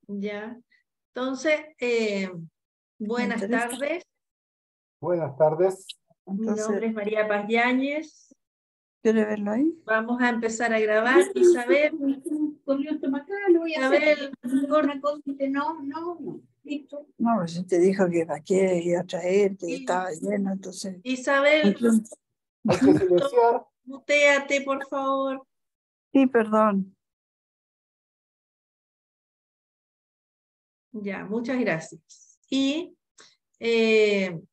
Ya. Entonces, buenas tardes. Buenas tardes. Mi nombre es María Paz Yáñez. ¿Quiere verlo ahí? Vamos a empezar a grabar. Isabel, Isabel, listo. No, pues si te dijo que para qué iba a traer, que estaba lleno, entonces... Isabel, Hay que silenciar. mutéate, por favor. Sí, perdón. Ya, muchas gracias. Y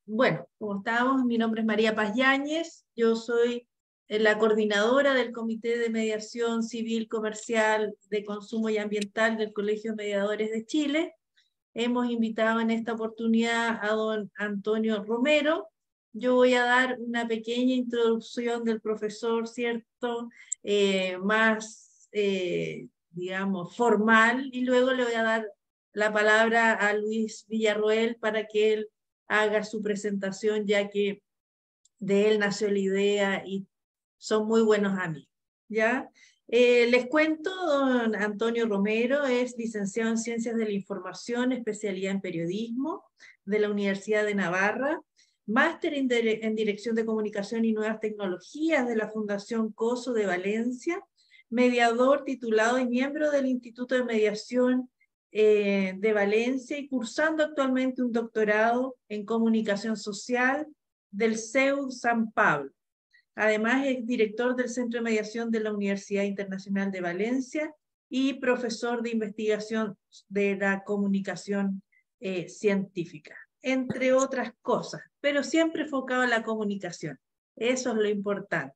bueno, como estábamos, mi nombre es María Paz Yáñez, yo soy la coordinadora del Comité de Mediación Civil, Comercial, de Consumo y Ambiental del Colegio de Mediadores de Chile. Hemos invitado en esta oportunidad a don Antonio Romero. Yo voy a dar una pequeña introducción del profesor, ¿cierto? Más, digamos, formal, y luego le voy a dar la palabra a Luis Villarroel para que él haga su presentación, ya que de él nació la idea y son muy buenos amigos, ¿ya? Les cuento, don Antonio Romero es licenciado en Ciencias de la Información, especialidad en Periodismo de la Universidad de Navarra, máster en Dirección de Comunicación y Nuevas Tecnologías de la Fundación COSO de Valencia, mediador titulado y miembro del Instituto de Mediación de Valencia y cursando actualmente un doctorado en Comunicación Social del CEU San Pablo. Además, es director del Centro de Mediación de la Universidad Internacional de Valencia y profesor de investigación de la comunicación científica, entre otras cosas, pero siempre enfocado en la comunicación. Eso es lo importante.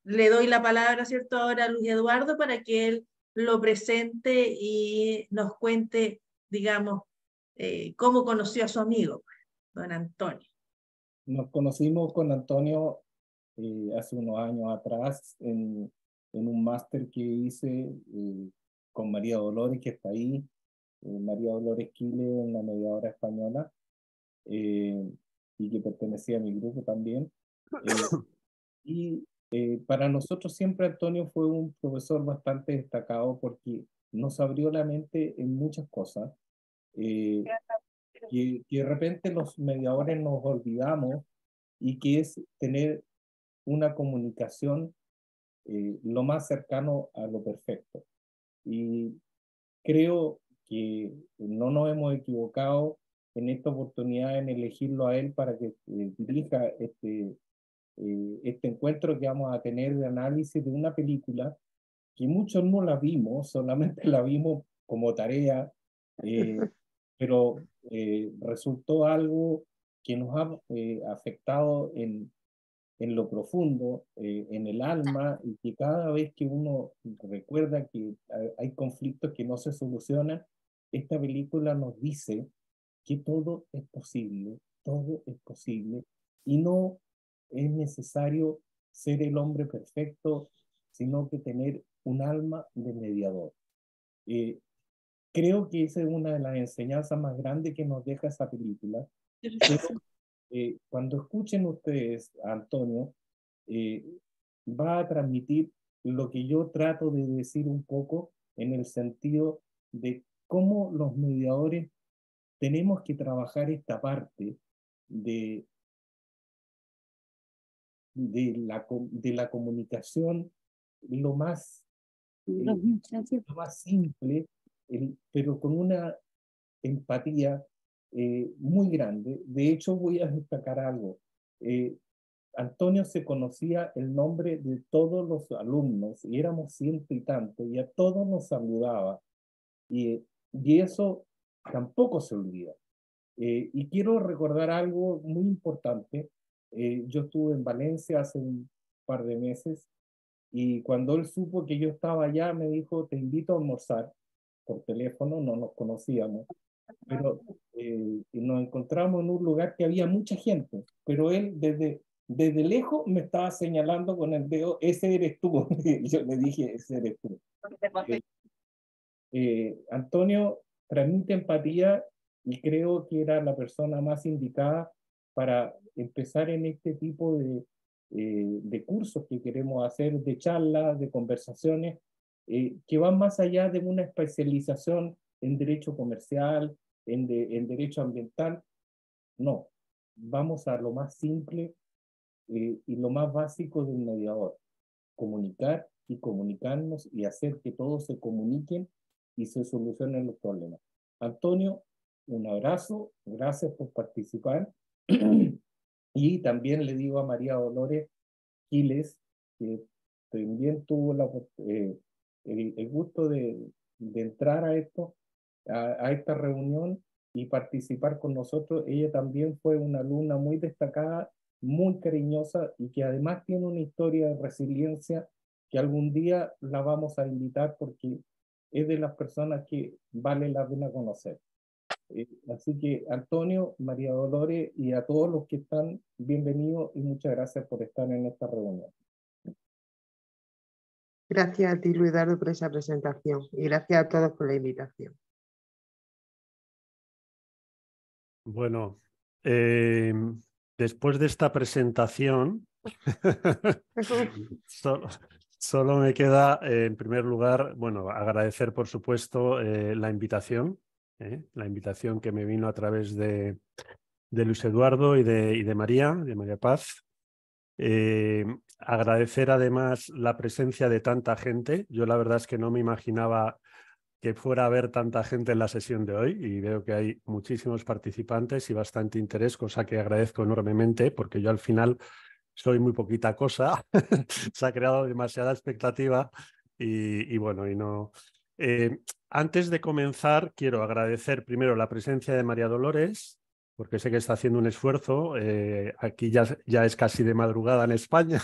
Le doy la palabra, ¿cierto?, ahora a Luis Eduardo para que él lo presente y nos cuente, digamos, cómo conoció a su amigo, don Antonio. Nos conocimos con Antonio hace unos años atrás en un máster que hice con María Dolores, que está ahí, María Dolores Quile, una mediadora española, y que pertenecía a mi grupo también. Y para nosotros siempre Antonio fue un profesor bastante destacado porque nos abrió la mente en muchas cosas, que de repente los mediadores nos olvidamos, y que es tener una comunicación lo más cercano a lo perfecto. Y creo que no nos hemos equivocado en esta oportunidad en elegirlo a él para que dirija este encuentro que vamos a tener de análisis de una película que muchos no la vimos, solamente la vimos como tarea, pero resultó algo que nos ha afectado en lo profundo, en el alma, y que cada vez que uno recuerda que hay conflictos que no se solucionan, esta película nos dice que todo es posible, y no es necesario ser el hombre perfecto, sino que tener un alma de mediador. Creo que esa es una de las enseñanzas más grandes que nos deja esa película. Pero cuando escuchen ustedes a Antonio, eh, va a transmitir lo que yo trato de decir un poco, en el sentido de cómo los mediadores tenemos que trabajar esta parte de, de la comunicación lo más, lo más simple, pero con una empatía muy grande. De hecho, voy a destacar algo. Antonio se conocía el nombre de todos los alumnos, y éramos ciento y tanto, y a todos nos saludaba. Y eso tampoco se olvida. Y quiero recordar algo muy importante. Yo estuve en Valencia hace un par de meses, y cuando él supo que yo estaba allá, me dijo: te invito a almorzar, por teléfono, no nos conocíamos, pero nos encontramos en un lugar que había mucha gente, pero él desde lejos me estaba señalando con el dedo: ese eres tú. Yo le dije: ese eres tú. Antonio transmite empatía, y creo que era la persona más indicada para empezar en este tipo de cursos que queremos hacer, de charlas, de conversaciones, que van más allá de una especialización en derecho comercial, en derecho ambiental. No, vamos a lo más simple y lo más básico de un mediador: comunicar y comunicarnos y hacer que todos se comuniquen y se solucionen los problemas. Antonio, un abrazo, gracias por participar. Y también le digo a María Dolores Quiles, que también tuvo el gusto de entrar a esta reunión y participar con nosotros. Ella también fue una alumna muy destacada, muy cariñosa, y que además tiene una historia de resiliencia que algún día la vamos a invitar, porque es de las personas que vale la pena conocer. Así que Antonio, María Dolores y a todos los que están, bienvenidos y muchas gracias por estar en esta reunión. Gracias a ti, Luis Dardo, por esa presentación y gracias a todos por la invitación. Bueno, después de esta presentación, solo me queda, en primer lugar, bueno, agradecer, por supuesto, la invitación que me vino a través de Luis Eduardo y de María Paz. Agradecer además la presencia de tanta gente. Yo la verdad es que no me imaginaba que fuera a haber tanta gente en la sesión de hoy, y veo que hay muchísimos participantes y bastante interés, cosa que agradezco enormemente, porque yo al final soy muy poquita cosa. Se ha creado demasiada expectativa y bueno, y no... Antes de comenzar, quiero agradecer primero la presencia de María Dolores, porque sé que está haciendo un esfuerzo. Aquí ya es casi de madrugada en España.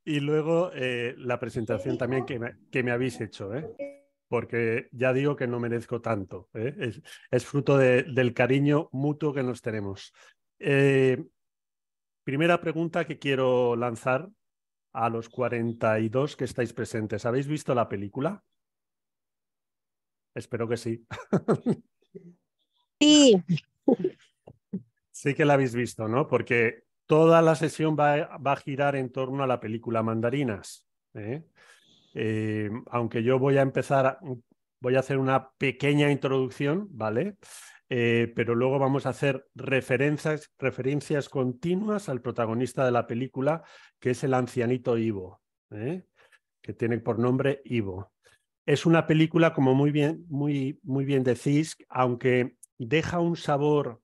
Y luego la presentación también que me habéis hecho, porque ya digo que no merezco tanto. Es fruto del cariño mutuo que nos tenemos. Primera pregunta que quiero lanzar a los 42 que estáis presentes. ¿Habéis visto la película? Espero que sí. Sí. Sí que la habéis visto, ¿no? Porque toda la sesión va a girar en torno a la película Mandarinas. Aunque yo voy a hacer una pequeña introducción, ¿vale? Pero luego vamos a hacer referencias continuas al protagonista de la película, que es el ancianito Ivo, que tiene por nombre Ivo. Es una película, como muy bien decís, aunque deja un sabor,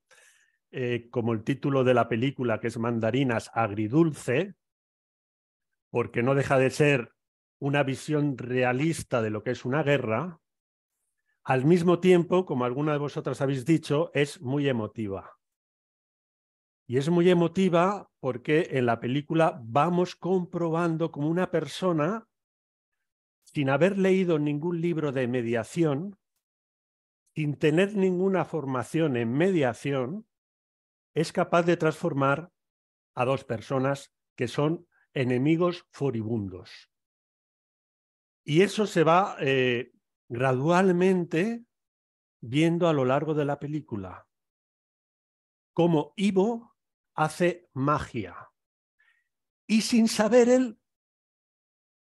como el título de la película, que es Mandarinas, agridulce, porque no deja de ser una visión realista de lo que es una guerra. Al mismo tiempo, como alguna de vosotras habéis dicho, es muy emotiva. Y es muy emotiva porque en la película vamos comprobando cómo una persona, sin haber leído ningún libro de mediación, sin tener ninguna formación en mediación, es capaz de transformar a dos personas que son enemigos furibundos. Y eso se va gradualmente viendo a lo largo de la película. Cómo Ivo hace magia. Y sin saber él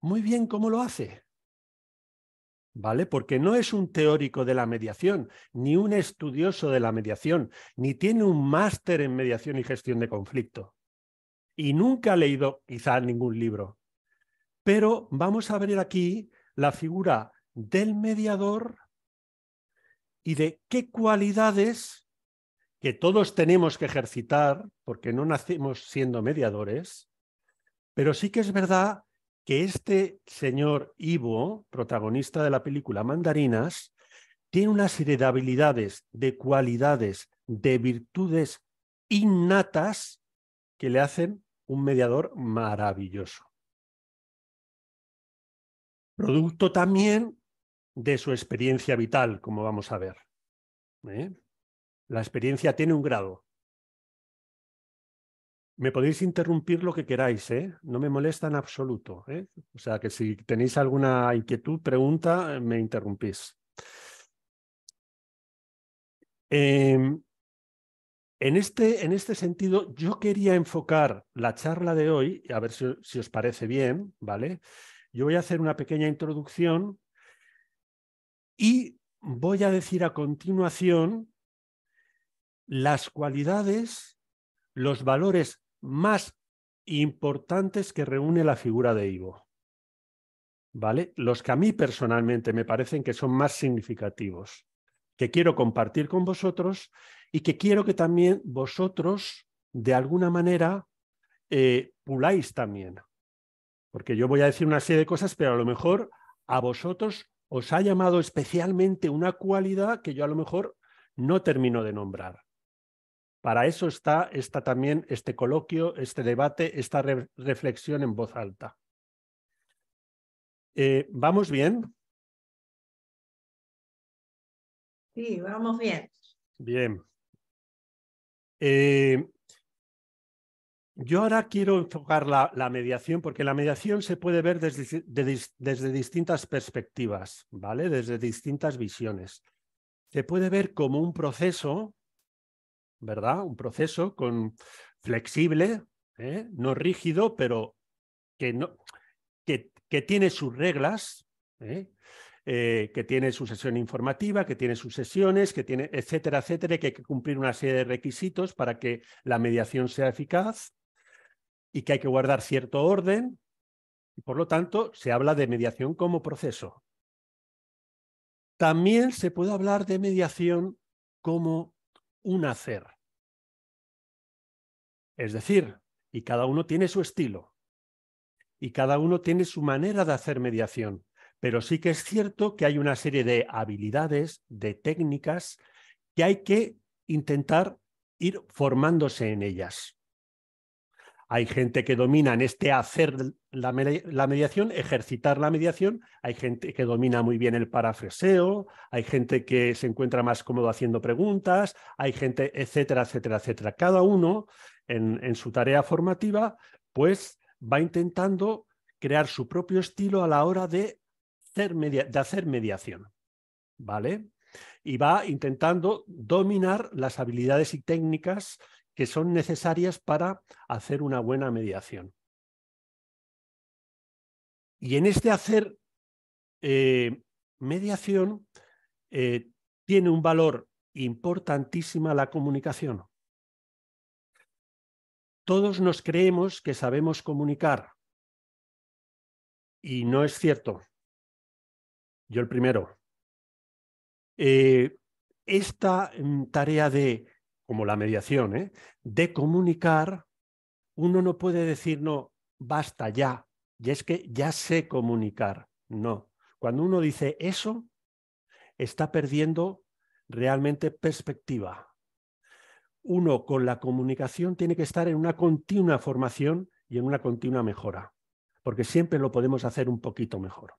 muy bien cómo lo hace. ¿Vale? Porque no es un teórico de la mediación, ni un estudioso de la mediación, ni tiene un máster en mediación y gestión de conflicto. Y nunca ha leído quizá ningún libro. Pero vamos a ver aquí la figura del mediador y de qué cualidades que todos tenemos que ejercitar, porque no nacemos siendo mediadores, pero sí que es verdad que este señor Ivo, protagonista de la película Mandarinas, tiene una serie de habilidades, de cualidades, de virtudes innatas que le hacen un mediador maravilloso. Producto también de su experiencia vital, como vamos a ver. La experiencia tiene un grado. Me podéis interrumpir lo que queráis, no me molesta en absoluto. O sea que si tenéis alguna inquietud, pregunta, me interrumpís. En este sentido, yo quería enfocar la charla de hoy, a ver si os parece bien, ¿vale? Yo voy a hacer una pequeña introducción Y voy a decir a continuación las cualidades, los valores más importantes que reúne la figura de Ivo, ¿vale? Los que a mí personalmente me parecen que son más significativos, que quiero compartir con vosotros y que quiero que también vosotros, de alguna manera, puláis también. Porque yo voy a decir una serie de cosas, pero a lo mejor a vosotros os ha llamado especialmente una cualidad que yo a lo mejor no termino de nombrar. Para eso está también este coloquio, este debate, esta reflexión en voz alta. ¿Vamos bien? Sí, vamos bien. Bien. Yo ahora quiero enfocar la mediación, porque la mediación se puede ver desde distintas perspectivas, ¿vale? Desde distintas visiones. Se puede ver como un proceso, ¿verdad? Un proceso flexible, no rígido, pero que tiene sus reglas, que tiene su sesión informativa, que tiene sus sesiones, que tiene etcétera, etcétera, y que hay que cumplir una serie de requisitos para que la mediación sea eficaz y que hay que guardar cierto orden. Y por lo tanto, se habla de mediación como proceso. También se puede hablar de mediación como un hacer. Es decir, y cada uno tiene su estilo y cada uno tiene su manera de hacer mediación, pero sí que es cierto que hay una serie de habilidades, de técnicas que hay que intentar ir formándose en ellas. Hay gente que domina en este hacer la mediación, ejercitar la mediación. Hay gente que domina muy bien el parafraseo. Hay gente que se encuentra más cómodo haciendo preguntas. Hay gente, etcétera, etcétera, etcétera. Cada uno en su tarea formativa, pues va intentando crear su propio estilo a la hora de hacer mediación, ¿vale? Y va intentando dominar las habilidades y técnicas que son necesarias para hacer una buena mediación. Y en este hacer mediación tiene un valor importantísimo la comunicación. Todos nos creemos que sabemos comunicar y no es cierto. Yo el primero. Esta tarea como la mediación, de comunicar, uno no puede decir, no, basta ya, y es que ya sé comunicar. No. Cuando uno dice eso, está perdiendo realmente perspectiva. Uno con la comunicación tiene que estar en una continua formación y en una continua mejora, porque siempre lo podemos hacer un poquito mejor.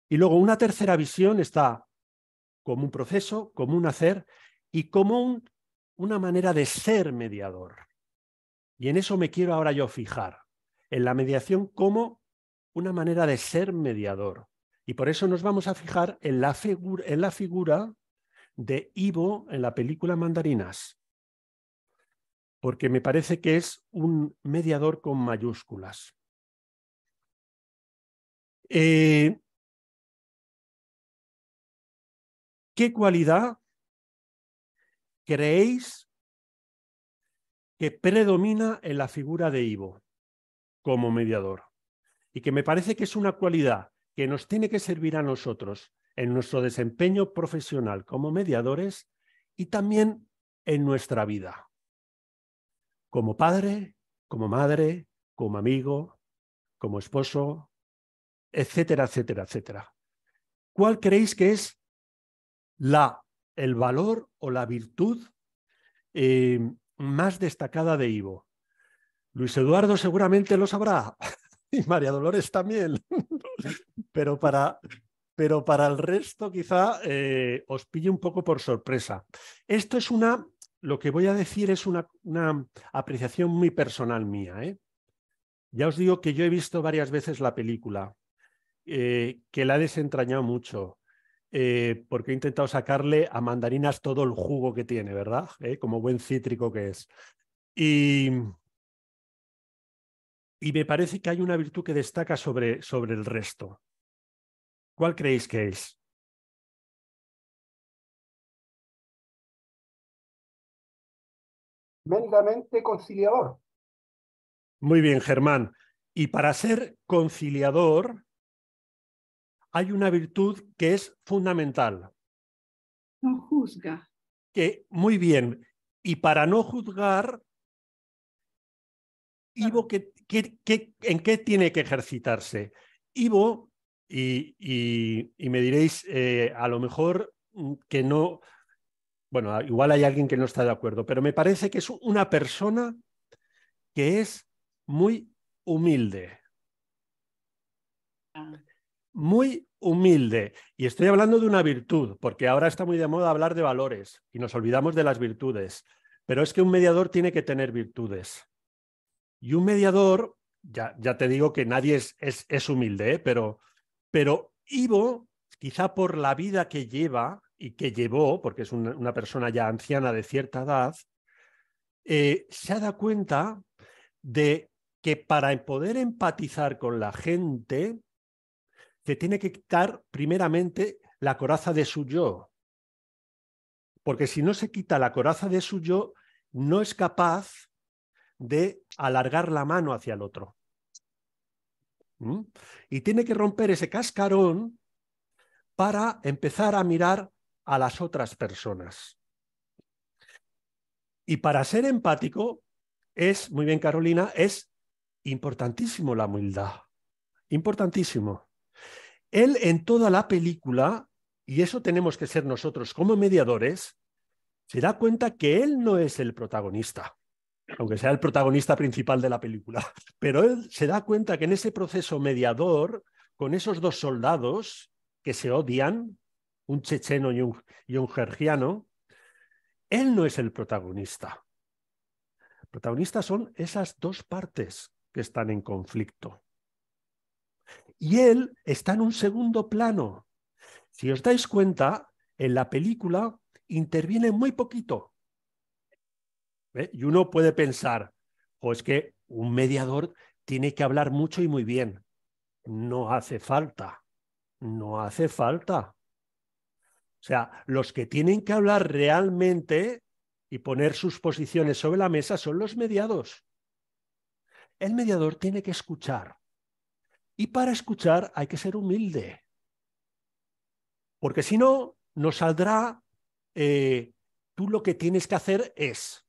Y luego una tercera visión está como un proceso, como un hacer y como una manera de ser mediador. Y en eso me quiero ahora yo fijar, en la mediación como una manera de ser mediador. Y por eso nos vamos a fijar en la figura de Ivo en la película Mandarinas, porque me parece que es un mediador con mayúsculas. ¿Qué cualidad creéis que predomina en la figura de Ivo como mediador? Y que me parece que es una cualidad que nos tiene que servir a nosotros en nuestro desempeño profesional como mediadores y también en nuestra vida. Como padre, como madre, como amigo, como esposo, etcétera, etcétera, etcétera. ¿Cuál creéis que es el valor o la virtud más destacada de Ivo? Luis Eduardo seguramente lo sabrá y María Dolores también, pero para el resto quizá os pille un poco por sorpresa. Esto es lo que voy a decir es una apreciación muy personal mía. Ya os digo que yo he visto varias veces la película, que la he desentrañado mucho, porque he intentado sacarle a Mandarinas todo el jugo que tiene, ¿verdad? Como buen cítrico que es. Y me parece que hay una virtud que destaca sobre el resto. ¿Cuál creéis que es? tremendamente conciliador. Muy bien, Germán. Y para ser conciliador hay una virtud que es fundamental. No juzga. Que, muy bien. Y para no juzgar, Ivo, ¿en qué tiene que ejercitarse? Ivo, y me diréis, a lo mejor que no, bueno, igual hay alguien que no está de acuerdo, pero me parece que es una persona que es muy humilde. Muy humilde. Y estoy hablando de una virtud, porque ahora está muy de moda hablar de valores y nos olvidamos de las virtudes. Pero es que un mediador tiene que tener virtudes. Y un mediador, ya te digo que nadie es humilde, ¿eh? Pero Ivo, quizá por la vida que lleva y que llevó, porque es una persona ya anciana de cierta edad, se ha dado cuenta de que para poder empatizar con la gente, se tiene que quitar primeramente la coraza de su yo. Porque si no se quita la coraza de su yo, no es capaz de alargar la mano hacia el otro. ¿Mm? Y tiene que romper ese cascarón para empezar a mirar a las otras personas. Y para ser empático es, muy bien Carolina, es importantísimo la humildad. Importantísimo. Él en toda la película, y eso tenemos que ser nosotros como mediadores, se da cuenta que él no es el protagonista, aunque sea el protagonista principal de la película, pero él se da cuenta que en ese proceso mediador, con esos dos soldados que se odian, un checheno y un georgiano, él no es el protagonista. El protagonista son esas dos partes que están en conflicto. Y él está en un segundo plano. Si os dais cuenta, en la película interviene muy poquito. Y uno puede pensar, o es que un mediador tiene que hablar mucho y muy bien. No hace falta. No hace falta. O sea, los que tienen que hablar realmente y poner sus posiciones sobre la mesa son los mediados. El mediador tiene que escuchar. Y para escuchar hay que ser humilde. Porque si no, nos saldrá, tú lo que tienes que hacer es.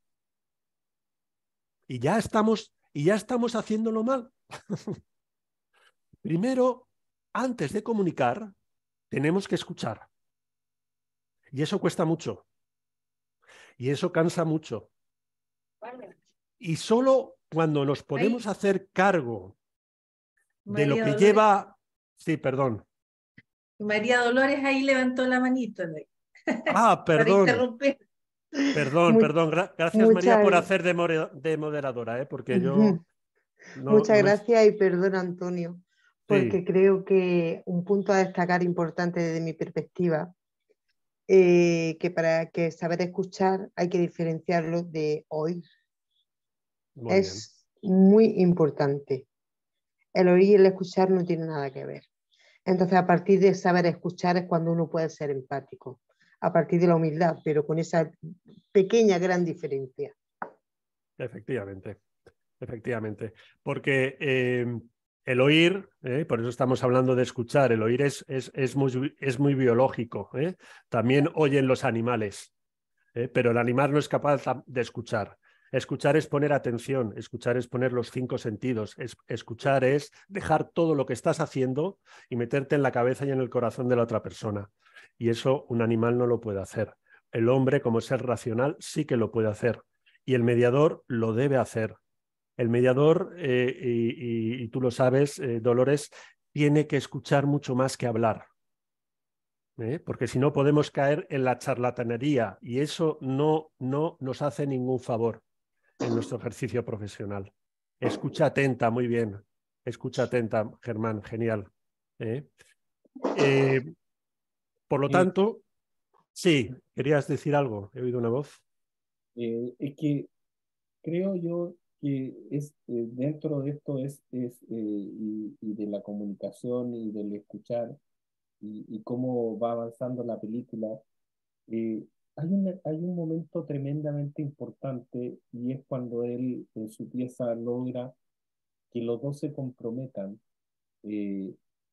Y ya estamos haciéndolo mal. Primero, antes de comunicar, tenemos que escuchar. Y eso cuesta mucho. Y eso cansa mucho. Y solo cuando nos podemos hacer cargo de lo María que Dolores. lleva... Sí, perdón. María Dolores ahí levantó la manito. Ah, Para perdón. interrumpir. Perdón. Gracias, María, por hacer de moderadora, porque yo... Muchas gracias y perdón, Antonio, porque Sí. creo que un punto a destacar importante desde mi perspectiva, que para que saber escuchar hay que diferenciarlo de oír. Muy bien. Muy importante. El oír y el escuchar no tienen nada que ver. Entonces, a partir de saber escuchar es cuando uno puede ser empático, a partir de la humildad, pero con esa pequeña, gran diferencia. Efectivamente. Porque el oír, por eso estamos hablando de escuchar, el oír es muy biológico. También oyen los animales, pero el animal no es capaz de escuchar. Escuchar es poner atención, escuchar es poner los 5 sentidos, escuchar es dejar todo lo que estás haciendo y meterte en la cabeza y en el corazón de la otra persona. Y eso un animal no lo puede hacer. El hombre, como ser racional, sí que lo puede hacer. Y el mediador lo debe hacer. El mediador, y tú lo sabes, Dolores, tiene que escuchar mucho más que hablar. Porque si no podemos caer en la charlatanería y eso no nos hace ningún favor en nuestro ejercicio profesional. Escucha atenta, muy bien. Escucha atenta, Germán, genial. Por lo tanto, sí, ¿querías decir algo? He oído una voz. Es que creo yo que dentro de esto y de la comunicación y del escuchar y cómo va avanzando la película, hay un momento tremendamente importante y es cuando él en su pieza logra que los dos se comprometan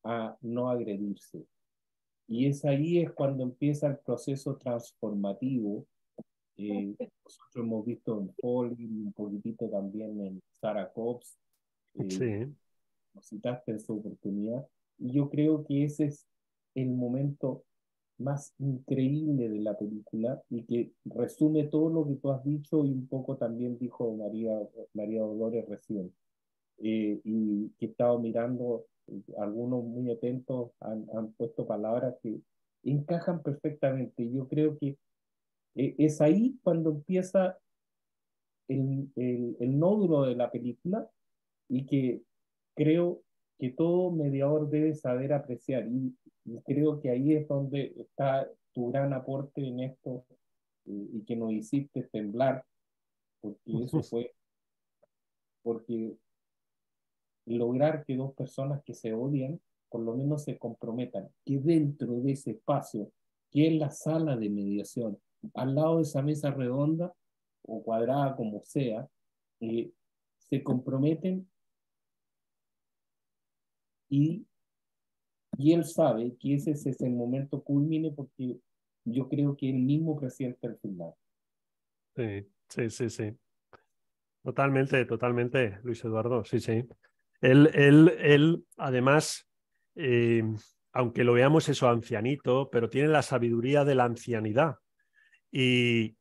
a no agredirse. Y ahí es cuando empieza el proceso transformativo. Nosotros hemos visto en Foley, un poquitito también en Sarah Cobbs, Sí. lo citaste en su oportunidad, y yo creo que ese es el momento más increíble de la película y que resume todo lo que tú has dicho y un poco también dijo María Dolores recién. Y que he estado mirando, algunos muy atentos han puesto palabras que encajan perfectamente. Yo creo que es ahí cuando empieza el nódulo de la película y que creo que todo mediador debe saber apreciar. Y creo que ahí es donde está tu gran aporte en esto y que nos hiciste temblar, porque eso fue, porque lograr que dos personas que se odian por lo menos se comprometan, que dentro de ese espacio, que es la sala de mediación, al lado de esa mesa redonda o cuadrada como sea, se comprometen y, y él sabe que ese es el momento culmine porque yo creo que él mismo presiente el final. Sí, sí, sí, sí. Totalmente, totalmente, Luis Eduardo, sí, sí. Él además, aunque lo veamos eso ancianito, pero tiene la sabiduría de la ancianidad. Y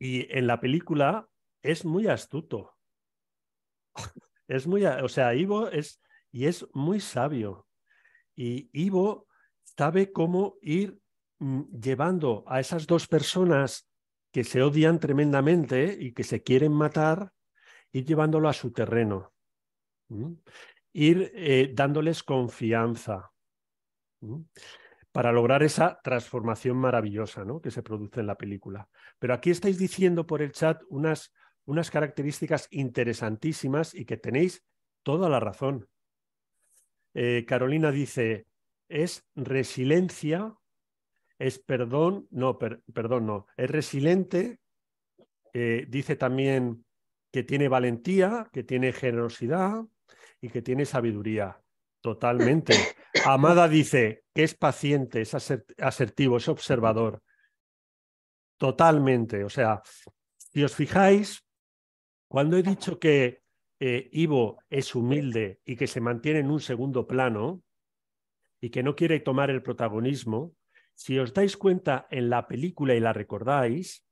en la película es muy astuto. Es muy, o sea, Ivo es muy sabio. Y Ivo sabe cómo ir llevando a esas dos personas que se odian tremendamente y que se quieren matar, ir llevándolo a su terreno. Ir dándoles confianza para lograr esa transformación maravillosa, ¿no?, que se produce en la película. Pero aquí estáis diciendo por el chat unas características interesantísimas y que tenéis toda la razón. Carolina dice, es resiliencia, es perdón, no, perdón, no, es resiliente, dice también que tiene valentía, que tiene generosidad y que tiene sabiduría. Totalmente. Amada dice que es paciente, es asertivo, es observador. Totalmente. O sea, si os fijáis, cuando he dicho que Ivo es humilde y que se mantiene en un segundo plano y que no quiere tomar el protagonismo, si os dais cuenta en la película y la recordáis,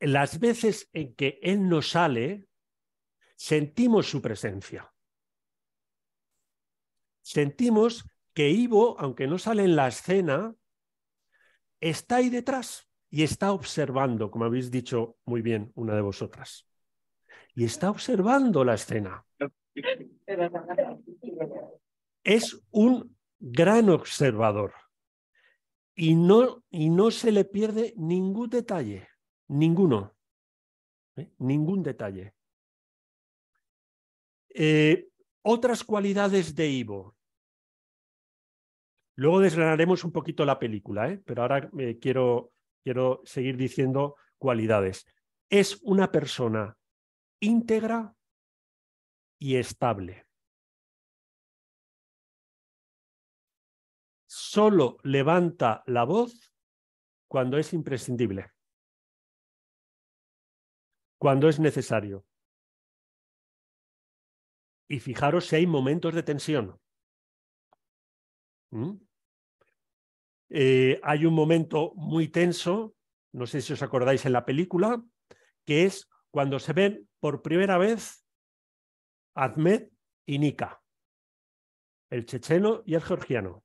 las veces en que él no sale, sentimos su presencia. Sentimos que Ivo, aunque no sale en la escena, está ahí detrás y está observando, como habéis dicho muy bien una de vosotras. Y está observando la escena. Es un gran observador y no se le pierde ningún detalle, ninguno. Ningún detalle. Otras cualidades de Ivo. Luego desgranaremos un poquito la película, pero ahora quiero seguir diciendo cualidades. Es una persona íntegra y estable. Solo levanta la voz cuando es imprescindible, cuando es necesario. Y fijaros si hay momentos de tensión. Hay un momento muy tenso, no sé si os acordáis en la película, que es cuando se ven por primera vez Ahmed y Nika, el checheno y el georgiano,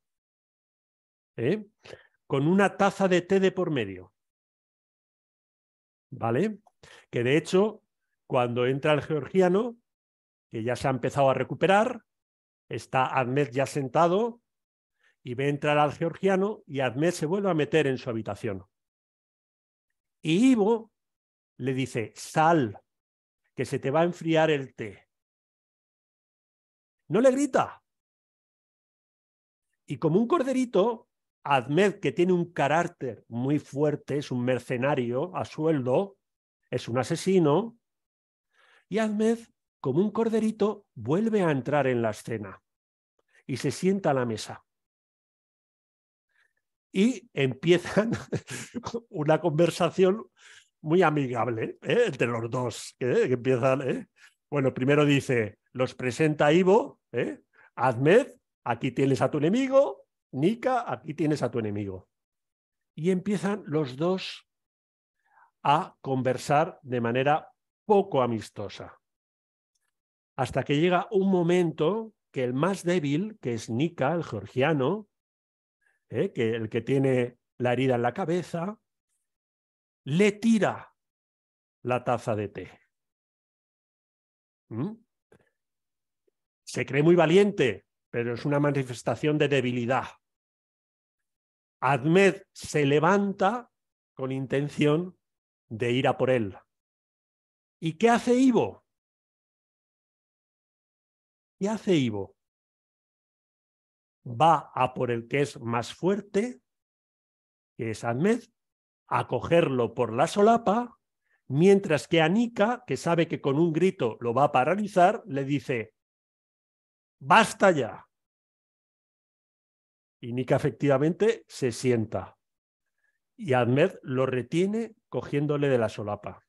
con una taza de té de por medio. ¿Vale? Que de hecho, cuando entra el georgiano, que ya se ha empezado a recuperar, está Ahmed ya sentado y ve entrar al georgiano y Ahmed se vuelve a meter en su habitación. Y Ivo le dice, sal, que se te va a enfriar el té. No le grita. Y como un corderito, Ahmed, que tiene un carácter muy fuerte, es un mercenario a sueldo, es un asesino, y Ahmed, como un corderito, vuelve a entrar en la escena y se sienta a la mesa. Y empiezan una conversación muy amigable entre los dos, que empiezan. Bueno, primero dice, los presenta Ivo, Ahmed, aquí tienes a tu enemigo, Nika, aquí tienes a tu enemigo. Y empiezan los dos a conversar de manera poco amistosa. Hasta que llega un momento que el más débil, que es Nika, el georgiano, que el que tiene la herida en la cabeza, le tira la taza de té. Se cree muy valiente, pero es una manifestación de debilidad. Ahmed se levanta con intención de ir a por él. ¿Y qué hace Ivo? ¿Qué hace Ivo? Va a por el que es más fuerte, que es Ahmed, a cogerlo por la solapa, mientras que a Nika, que sabe que con un grito lo va a paralizar, le dice, ¡basta ya! Y Nika efectivamente se sienta. Y Ahmed lo retiene cogiéndole de la solapa.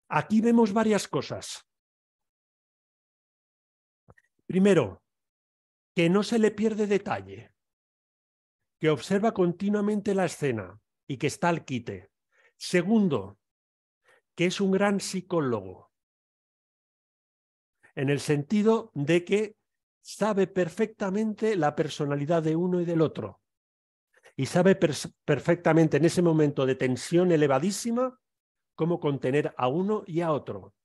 Aquí vemos varias cosas. Primero, que no se le pierde detalle, que observa continuamente la escena y que está al quite. Segundo, que es un gran psicólogo, en el sentido de que sabe perfectamente la personalidad de uno y del otro. Y sabe perfectamente en ese momento de tensión elevadísima cómo contener a uno y a otro.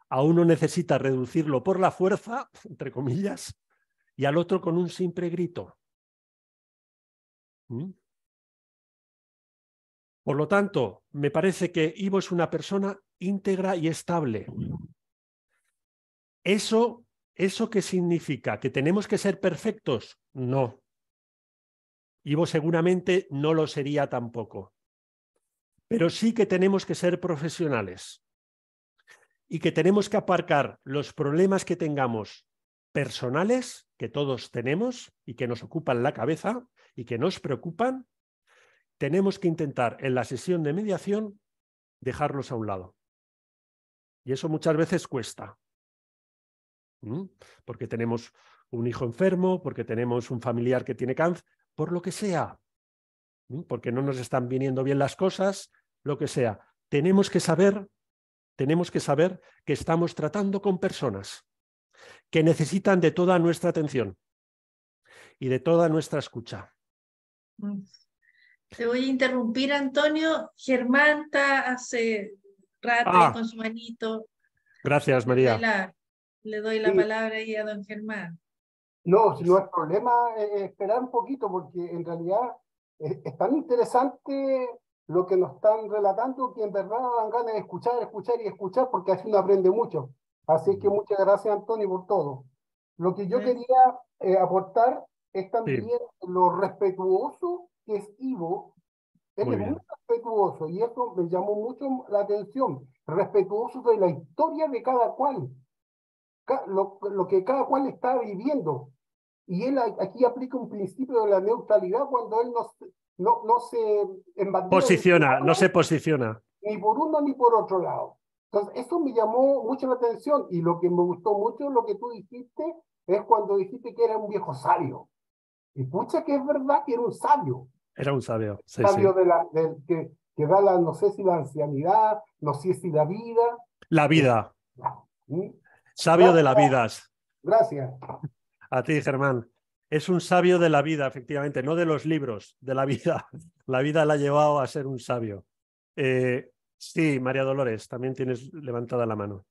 A uno necesita reducirlo por la fuerza, entre comillas, y al otro con un simple grito. Por lo tanto, me parece que Ivo es una persona íntegra y estable. ¿Eso qué significa? ¿Que tenemos que ser perfectos? No. Ivo seguramente no lo sería tampoco. Pero sí que tenemos que ser profesionales y que tenemos que aparcar los problemas que tengamos personales, que todos tenemos y que nos ocupan la cabeza y que nos preocupan. Tenemos que intentar en la sesión de mediación dejarlos a un lado. Y eso muchas veces cuesta. Porque tenemos un hijo enfermo, porque tenemos un familiar que tiene cáncer, por lo que sea, porque no nos están viniendo bien las cosas, lo que sea. Tenemos que saber que estamos tratando con personas que necesitan de toda nuestra atención y de toda nuestra escucha. Te voy a interrumpir, Antonio. Germán está hace rato ahí con su manito. Gracias, María. Le doy la palabra ahí a don Germán. No, si no hay problema, esperar un poquito, porque en realidad es tan interesante lo que nos están relatando que en verdad dan ganas de escuchar, escuchar y escuchar, porque así uno aprende mucho. Así que muchas gracias, Antonio, por todo. Lo que yo quería aportar es también lo respetuoso que es Ivo. Él es muy respetuoso y eso me llamó mucho la atención. Respetuoso de la historia de cada cual. Lo que cada cual está viviendo. Y él aquí aplica un principio de la neutralidad cuando él no se posiciona, no se posiciona. Ni por uno ni por otro lado. Entonces, eso me llamó mucho la atención y lo que me gustó mucho, lo que tú dijiste, es cuando dijiste que era un viejo sabio. Y pucha que es verdad que era un sabio. Era un sabio. Sí, sabio sí. Que da la, no sé si la ancianidad, no sé si la vida. La vida. Gracias. Sabio de la vida. Gracias. A ti, Germán. Es un sabio de la vida, efectivamente, no de los libros, de la vida. La vida la ha llevado a ser un sabio. Sí, María Dolores, también tienes levantada la mano.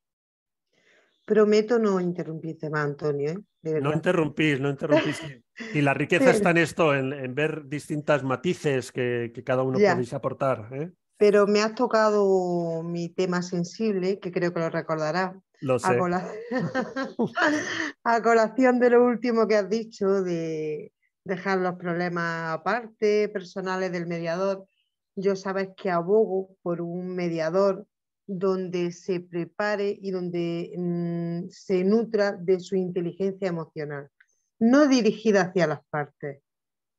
Prometo no interrumpirte más, Antonio. No interrumpís. Y la riqueza está en esto, en ver distintas matices que cada uno podéis aportar. Pero me has tocado mi tema sensible, que creo que lo recordarás. Lo sé. A colación de lo último que has dicho, de dejar los problemas aparte, personales del mediador. Yo sabes que abogo por un mediador donde se prepare y donde se nutra de su inteligencia emocional, no dirigida hacia las partes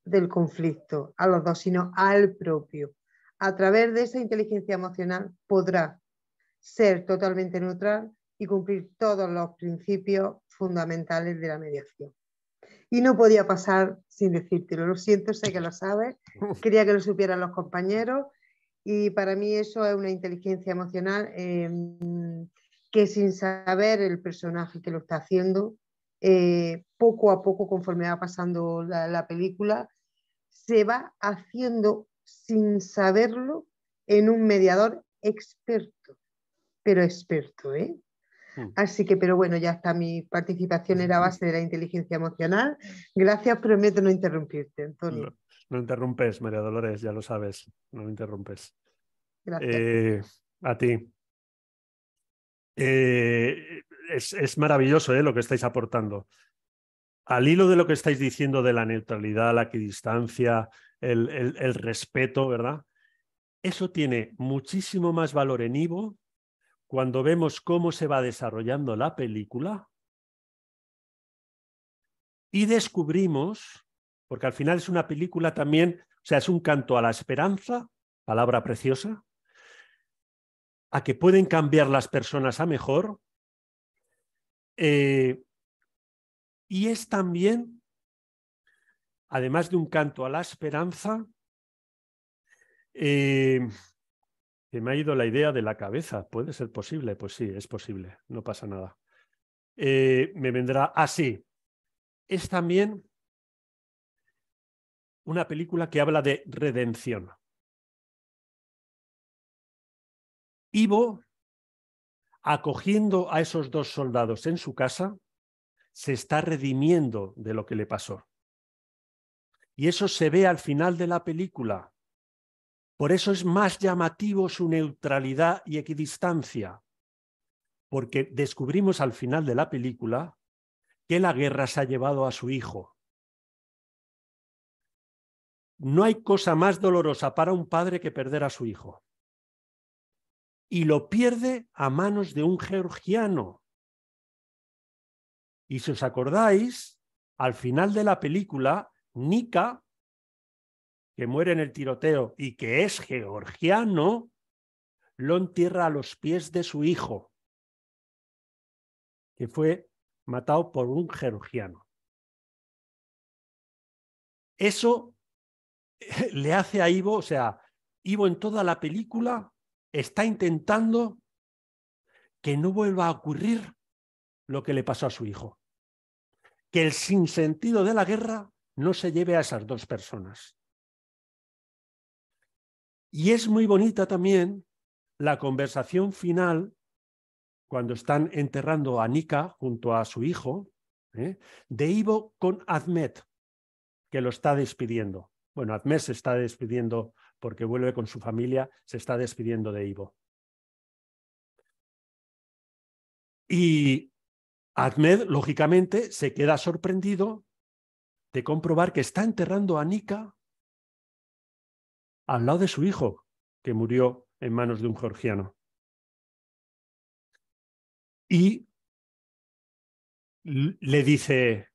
del conflicto, a los dos, sino al propio. A través de esa inteligencia emocional podrá ser totalmente neutral y cumplir todos los principios fundamentales de la mediación. Y no podía pasar sin decírtelo, lo siento, sé que lo sabes, quería que lo supieran los compañeros y para mí eso es una inteligencia emocional que sin saber el personaje que lo está haciendo, poco a poco, conforme va pasando la película, se va haciendo sin saberlo en un mediador experto, pero experto, ¿eh? Así que, pero bueno, ya está, mi participación era a base de la inteligencia emocional. Gracias, prometo no interrumpirte, Antonio. No interrumpes, María Dolores, ya lo sabes, no interrumpes. Gracias. A ti. Es maravilloso lo que estáis aportando. Al hilo de lo que estáis diciendo de la neutralidad, la equidistancia, el respeto, ¿verdad? Eso tiene muchísimo más valor en Ivo cuando vemos cómo se va desarrollando la película y descubrimos, porque al final es una película también, o sea, es un canto a la esperanza, palabra preciosa, a que pueden cambiar las personas a mejor, y es también, además de un canto a la esperanza, que me ha ido la idea de la cabeza. ¿Puede ser posible? Pues sí, es posible, no pasa nada. Me vendrá así. Es también una película que habla de redención. Ivo, acogiendo a esos dos soldados en su casa, se está redimiendo de lo que le pasó. Y eso se ve al final de la película. Por eso es más llamativo su neutralidad y equidistancia, porque descubrimos al final de la película que la guerra se ha llevado a su hijo. No hay cosa más dolorosa para un padre que perder a su hijo. Y lo pierde a manos de un georgiano. Y si os acordáis, al final de la película, Nika, que muere en el tiroteo y que es georgiano, lo entierra a los pies de su hijo, que fue matado por un georgiano. Eso le hace a Ivo, o sea, Ivo en toda la película está intentando que no vuelva a ocurrir lo que le pasó a su hijo. Que el sinsentido de la guerra no se lleve a esas dos personas. Y es muy bonita también la conversación final, cuando están enterrando a Nika junto a su hijo, de Ivo con Ahmed, que lo está despidiendo. Bueno, Ahmed se está despidiendo porque vuelve con su familia, se está despidiendo de Ivo. Y Ahmed, lógicamente, se queda sorprendido de comprobar que está enterrando a Nika al lado de su hijo, que murió en manos de un georgiano. Y le dice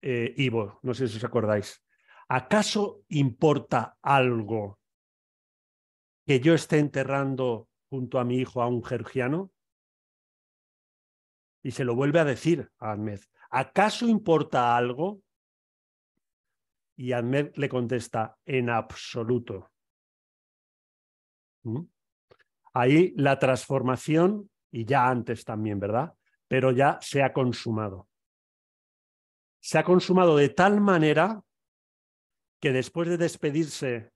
Ivo, no sé si os acordáis, ¿acaso importa algo que yo esté enterrando junto a mi hijo a un georgiano? Y se lo vuelve a decir a Ahmed, ¿acaso importa algo? Y Ahmed le contesta, en absoluto. Ahí la transformación, y ya antes también, ¿verdad? Pero ya se ha consumado. Se ha consumado de tal manera que después de despedirse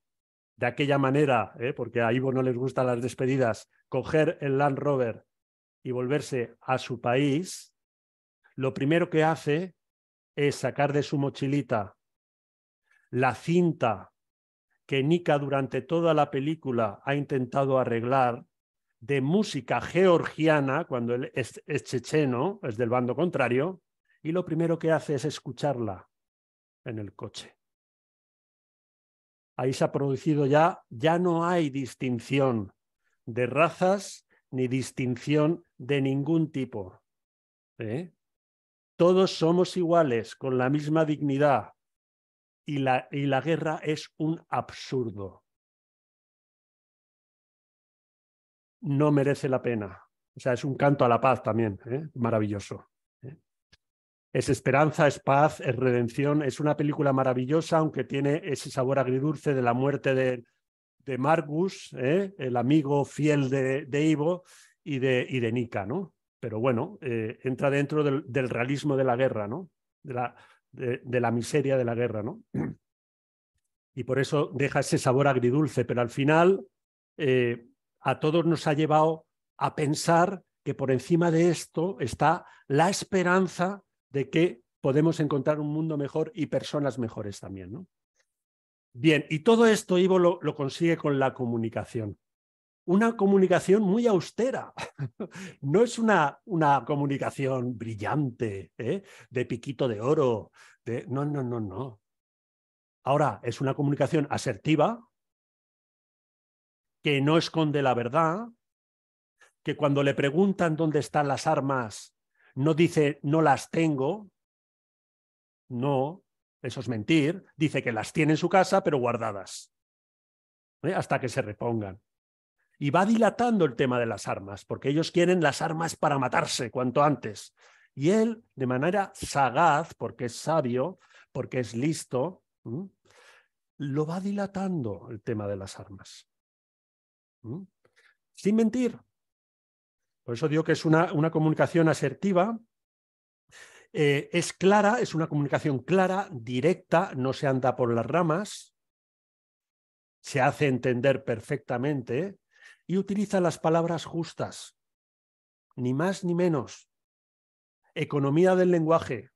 de aquella manera, porque a Ivo no les gustan las despedidas, coger el Land Rover y volverse a su país, lo primero que hace es sacar de su mochilita la cinta que Nika durante toda la película ha intentado arreglar de música georgiana, cuando él es checheno, es del bando contrario, y lo primero que hace es escucharla en el coche. Ahí se ha producido ya no hay distinción de razas ni distinción de ningún tipo. Todos somos iguales, con la misma dignidad, y la guerra es un absurdo. No merece la pena. O sea, es un canto a la paz también, maravilloso. Es esperanza, es paz, es redención. Es una película maravillosa, aunque tiene ese sabor agridulce de la muerte de Margus, el amigo fiel de Ivo y de Nika, ¿no? Pero bueno, entra dentro del realismo de la guerra, ¿no? De la miseria de la guerra, ¿no? Y por eso deja ese sabor agridulce, pero al final a todos nos ha llevado a pensar que por encima de esto está la esperanza de que podemos encontrar un mundo mejor y personas mejores también, ¿no? Bien, y todo esto Ivo lo consigue con la comunicación. Una comunicación muy austera. No es una comunicación brillante, de piquito de oro. No, no, no, no. Ahora, es una comunicación asertiva, que no esconde la verdad, que cuando le preguntan dónde están las armas, no dice no las tengo. No, eso es mentir. Dice que las tiene en su casa, pero guardadas, hasta que se repongan. Y va dilatando el tema de las armas, porque ellos quieren las armas para matarse cuanto antes. Y él, de manera sagaz, porque es sabio, porque es listo, lo va dilatando el tema de las armas. Sin mentir. Por eso digo que es una comunicación asertiva, es clara, es una comunicación clara, directa, no se anda por las ramas, se hace entender perfectamente y utiliza las palabras justas, ni más ni menos. Economía del lenguaje.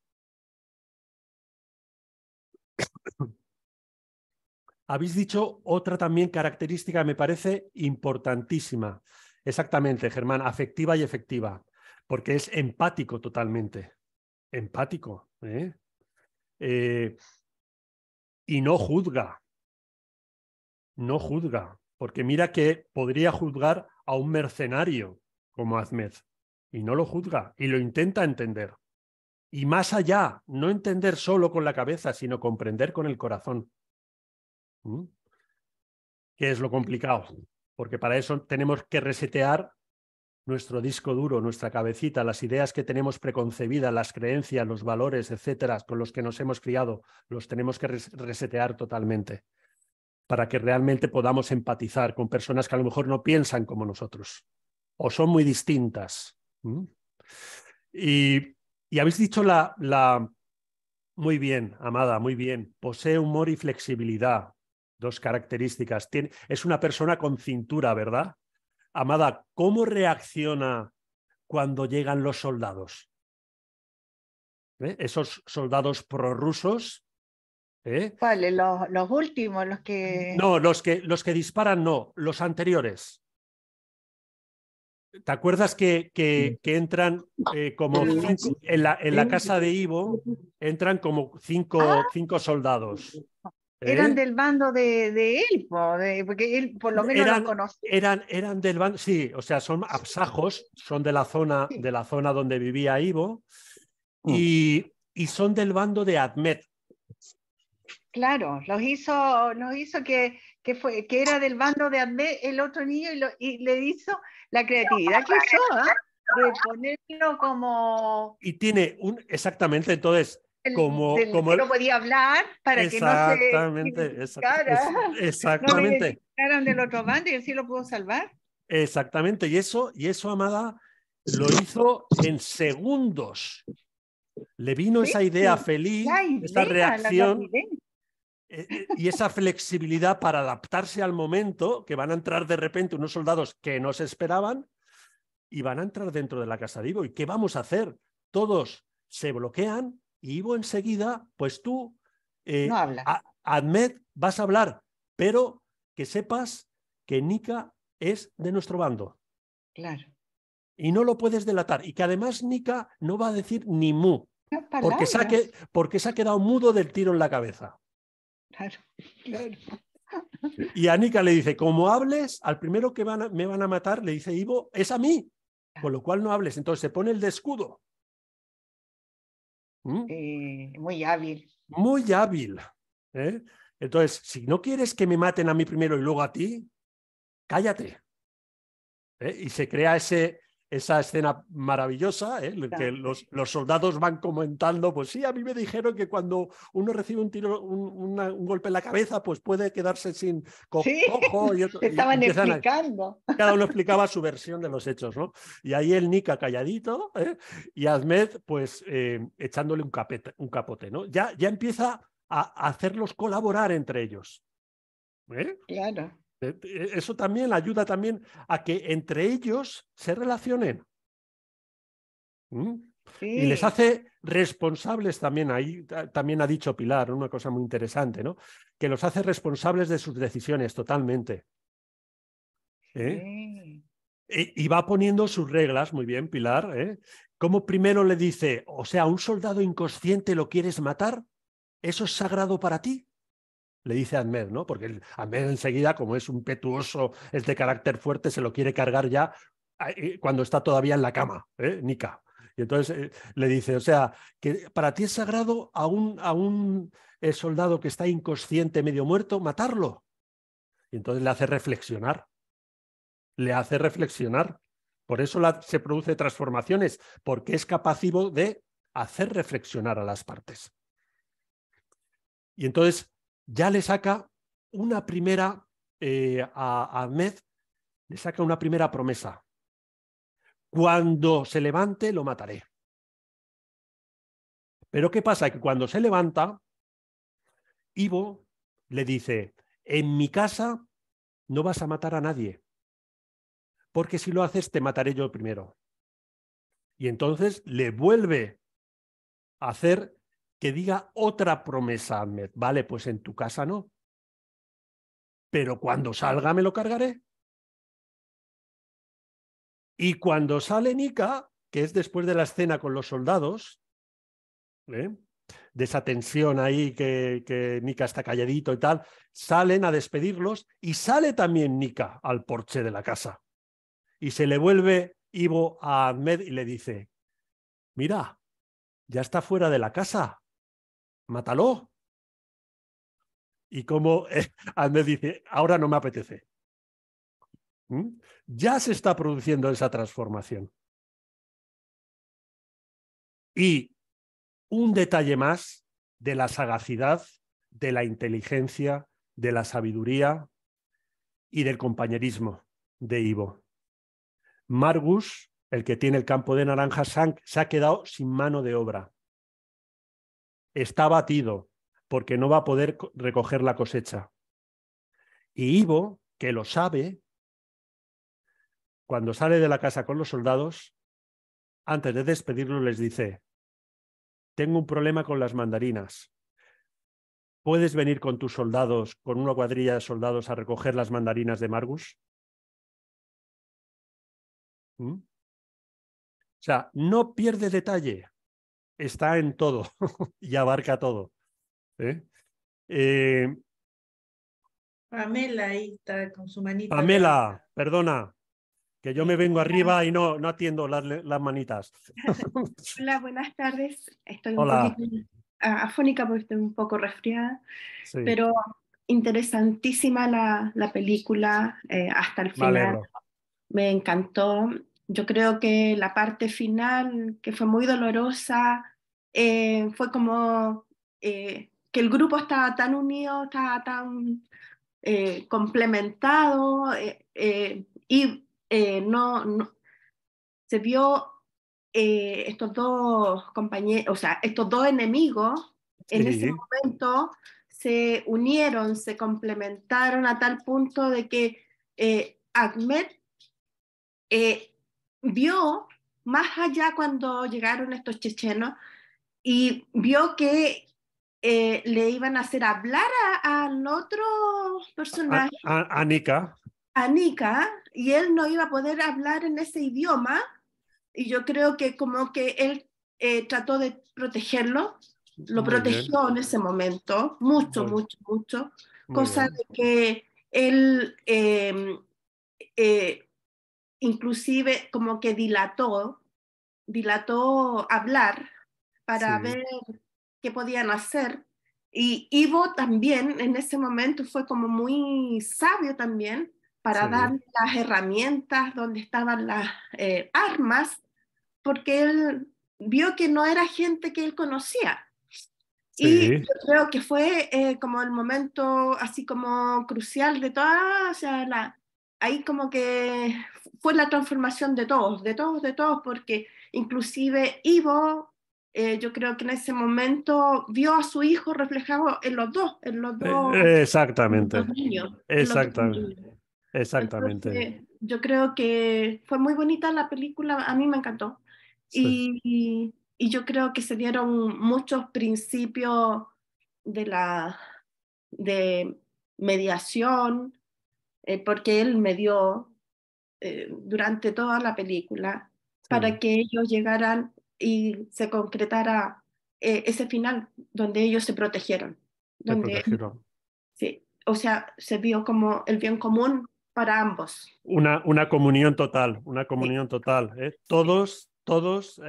Habéis dicho otra también característica que me parece importantísima. Exactamente, Germán, afectiva y efectiva, porque es empático totalmente. Empático. Y no juzga. No juzga, porque mira que podría juzgar a un mercenario como Ahmed, y no lo juzga, y lo intenta entender. Y más allá, no entender solo con la cabeza, sino comprender con el corazón. ¿Qué es lo complicado? Porque para eso tenemos que resetear nuestro disco duro, nuestra cabecita, las ideas que tenemos preconcebidas, las creencias, los valores, etcétera, con los que nos hemos criado, los tenemos que resetear totalmente para que realmente podamos empatizar con personas que a lo mejor no piensan como nosotros o son muy distintas. Y habéis dicho muy bien, Amada, muy bien. Posee humor y flexibilidad, dos características. Es una persona con cintura, ¿verdad? Amada, ¿cómo reacciona cuando llegan los soldados? Esos soldados prorrusos. ¿Cuáles? Los últimos, los que... No, los que disparan no, los anteriores. ¿Te acuerdas que entran como cinco, en la casa de Ivo entran como cinco soldados? Eran del bando de él, porque él por lo menos los conocía. Eran del bando, sí, o sea, son absajos, son de la zona donde vivía Ivo y son del bando de Ahmed. Claro, los hizo que era del bando de Ahmed, el otro niño, y le hizo la creatividad que usó, de ponerlo como... Y tiene exactamente, entonces, como que no podía hablar para que no se exactamente. no le identificaran del otro bando y así lo pudo salvar. Exactamente, y eso, Amada, lo hizo en segundos. Le vino esa idea feliz, esa reacción y esa flexibilidad para adaptarse al momento, que van a entrar de repente unos soldados que no se esperaban y van a entrar dentro de la casa de Ivo. ¿Y qué vamos a hacer? Todos se bloquean y Ivo enseguida, pues tú, no habla. Ahmed, vas a hablar, pero que sepas que Nika es de nuestro bando. Claro. Y no lo puedes delatar. Y que además Nika no va a decir ni mu. Porque se ha quedado mudo del tiro en la cabeza. Claro, claro. Y Anika le dice, como hables, al primero que me van a matar, le dice Ivo, es a mí, con lo cual no hables. Entonces se pone el de escudo. Muy hábil. Muy hábil. Entonces, si no quieres que me maten a mí primero y luego a ti, cállate. Y se crea esa escena maravillosa, que los soldados van comentando, pues sí, a mí me dijeron que cuando uno recibe un tiro, un golpe en la cabeza, pues puede quedarse sin cojo. Y otro, estaban explicando. Cada uno explicaba su versión de los hechos, ¿no? Y ahí el Nika calladito, y Ahmed, pues, echándole un capote, ¿no? Ya empieza a hacerlos colaborar entre ellos. Claro. Eso también ayuda también a que entre ellos se relacionen. Sí. Y les hace responsables también, ahí también ha dicho Pilar, una cosa muy interesante, ¿no? Que los hace responsables de sus decisiones totalmente. Sí. Y va poniendo sus reglas, muy bien, Pilar. Como primero le dice, o sea, ¿a un soldado inconsciente lo quieres matar? ¿Eso es sagrado para ti? Le dice a Ahmed, ¿no? Porque Ahmed enseguida, como es un impetuoso, es de carácter fuerte, se lo quiere cargar ya cuando está todavía en la cama, Nika. Y entonces le dice, o sea, que para ti es sagrado a un soldado que está inconsciente, medio muerto, matarlo. Y entonces le hace reflexionar. Le hace reflexionar. Por eso se produce transformaciones, porque es capacivo de hacer reflexionar a las partes. Y entonces ya le saca una primera, a Ahmed, le saca una primera promesa. Cuando se levante, lo mataré. Pero ¿qué pasa? Que cuando se levanta, Ivo le dice, en mi casa no vas a matar a nadie, porque si lo haces te mataré yo primero. Y entonces le vuelve a hacer que diga otra promesa a Ahmed. Vale, pues en tu casa no. Pero cuando salga me lo cargaré. Y cuando sale Nika, que es después de la escena con los soldados, de esa tensión ahí que Nika está calladito y tal, salen a despedirlos y sale también Nika al porche de la casa. Y se le vuelve Ivo a Ahmed y le dice, mira, ya está fuera de la casa, mátalo. Y como Ahmed dice, ahora no me apetece. Ya se está produciendo esa transformación. Y un detalle más de la sagacidad, de la inteligencia, de la sabiduría y del compañerismo de Ivo. Margus, el que tiene el campo de naranjas, se ha quedado sin mano de obra. Está abatido porque no va a poder recoger la cosecha. Y Ivo, que lo sabe, cuando sale de la casa con los soldados, antes de despedirlo les dice, tengo un problema con las mandarinas. ¿Puedes venir con tus soldados, con una cuadrilla de soldados, a recoger las mandarinas de Margus? O sea, no pierde detalle. Está en todo y abarca todo. Pamela ahí está con su manita. Pamela, perdona, que yo me vengo arriba y no atiendo las manitas. Hola, buenas tardes. Estoy un Hola. poquito afónica porque estoy un poco resfriada, Sí. pero interesantísima la película hasta el final. Me encantó. Yo creo que la parte final, que fue muy dolorosa, fue como que el grupo estaba tan unido, estaba tan complementado y no se vio estos dos compañeros, o sea, estos dos enemigos en ese momento se unieron, se complementaron a tal punto de que Ahmed vio más allá cuando llegaron estos chechenos y vio que le iban a hacer hablar al otro personaje, a Nika. a Nika, y él no iba a poder hablar en ese idioma, y yo creo que como que él trató de protegerlo. Lo Muy bien. protegió en ese momento, mucho, Muy- mucho, mucho. Muy Cosa bien. de que él inclusive como que dilató hablar para Sí, ver qué podían hacer. Y Ivo también en ese momento fue como muy sabio también para dar sí, las herramientas donde estaban las armas, porque él vio que no era gente que él conocía. Y sí. yo creo que fue como el momento así como crucial de toda, o sea, ahí como que fue la transformación de todos, de todos, de todos, porque inclusive Ivo, yo creo que en ese momento vio a su hijo reflejado en los Exactamente. dos niños, en los dos Exactamente. niños. Exactamente. Entonces, yo creo que fue muy bonita la película, a mí me encantó. Sí. Y yo creo que se dieron muchos principios de mediación, porque él medió durante toda la película para Sí. que ellos llegaran y se concretara ese final donde ellos se protegieron, Se donde protegieron. sí, o sea, se vio como el bien común para ambos. Una comunión total, una Sí, comunión total. sí, Todos,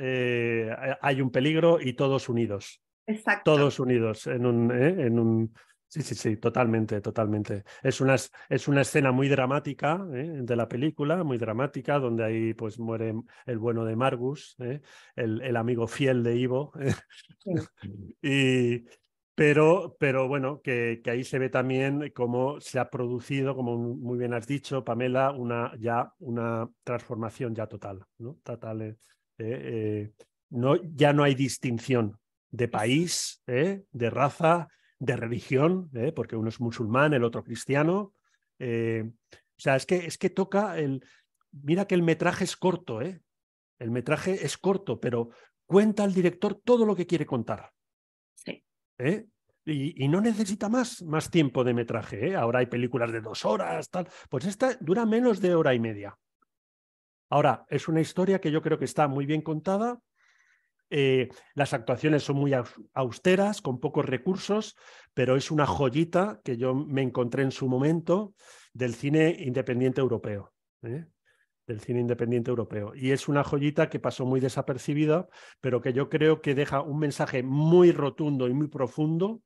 hay un peligro y todos unidos. exacto. Todos unidos en un. Sí, sí, sí, totalmente, totalmente. Es una escena muy dramática de la película, muy dramática, donde ahí pues muere el bueno de Margus, el amigo fiel de Ivo. Sí, Y, pero bueno, que ahí se ve también cómo se ha producido, como muy bien has dicho, Pamela, una transformación ya total, ¿no? Total, ya no hay distinción de país, de raza, de religión, porque uno es musulmán, el otro cristiano. O sea, es que toca el. Mira que el metraje es corto, ¿eh? El metraje es corto, pero cuenta el director todo lo que quiere contar. sí. ¿Eh? Y no necesita más tiempo de metraje. Ahora hay películas de 2 horas, tal. Pues esta dura menos de hora y media. Ahora, es una historia que yo creo que está muy bien contada. Las actuaciones son muy austeras, con pocos recursos, pero es una joyita que yo me encontré en su momento del cine independiente europeo. Del cine independiente europeo. Y es una joyita que pasó muy desapercibida, pero que yo creo que deja un mensaje muy rotundo y muy profundo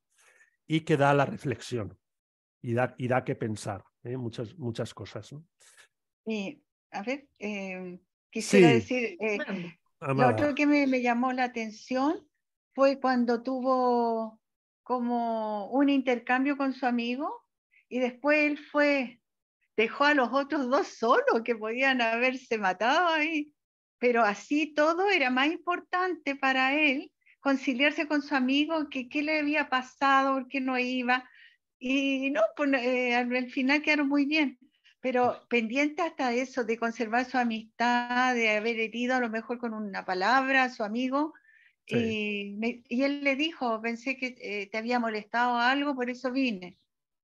y que da la reflexión y da que pensar, muchas cosas, ¿no? Y, a ver, quisiera Sí, decir, Bueno, lo otro Amada. que me llamó la atención fue cuando tuvo como un intercambio con su amigo y después él dejó a los otros dos solos que podían haberse matado ahí. Pero así todo era más importante para él conciliarse con su amigo, que qué le había pasado, por qué no iba. Y no, pues, al final quedaron muy bien. Pero pendiente hasta eso, de conservar su amistad, de haber herido a lo mejor con una palabra a su amigo. Sí, Y él le dijo, pensé que te había molestado algo, por eso vine.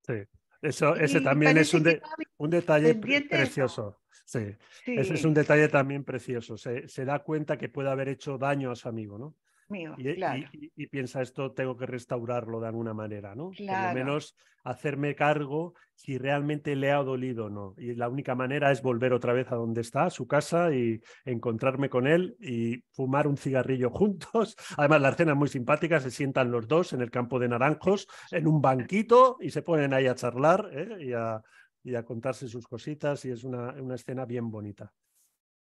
sí. Ese Y también es parece un, que de, estaba un detalle pendiente de eso. precioso. Sí, ese es un Sí, detalle también precioso. Se da cuenta que puede haber hecho daño a su amigo, ¿no? amigo, Y, claro, y piensa, esto tengo que restaurarlo de alguna manera, ¿no? Por lo claro. menos hacerme cargo si realmente le ha dolido o no. Y la única manera es volver otra vez a donde está, a su casa, y encontrarme con él y fumar un cigarrillo juntos. Además, la escena es muy simpática, se sientan los dos en el campo de naranjos, en un banquito, y se ponen ahí a charlar, y a contarse sus cositas, y es una escena bien bonita.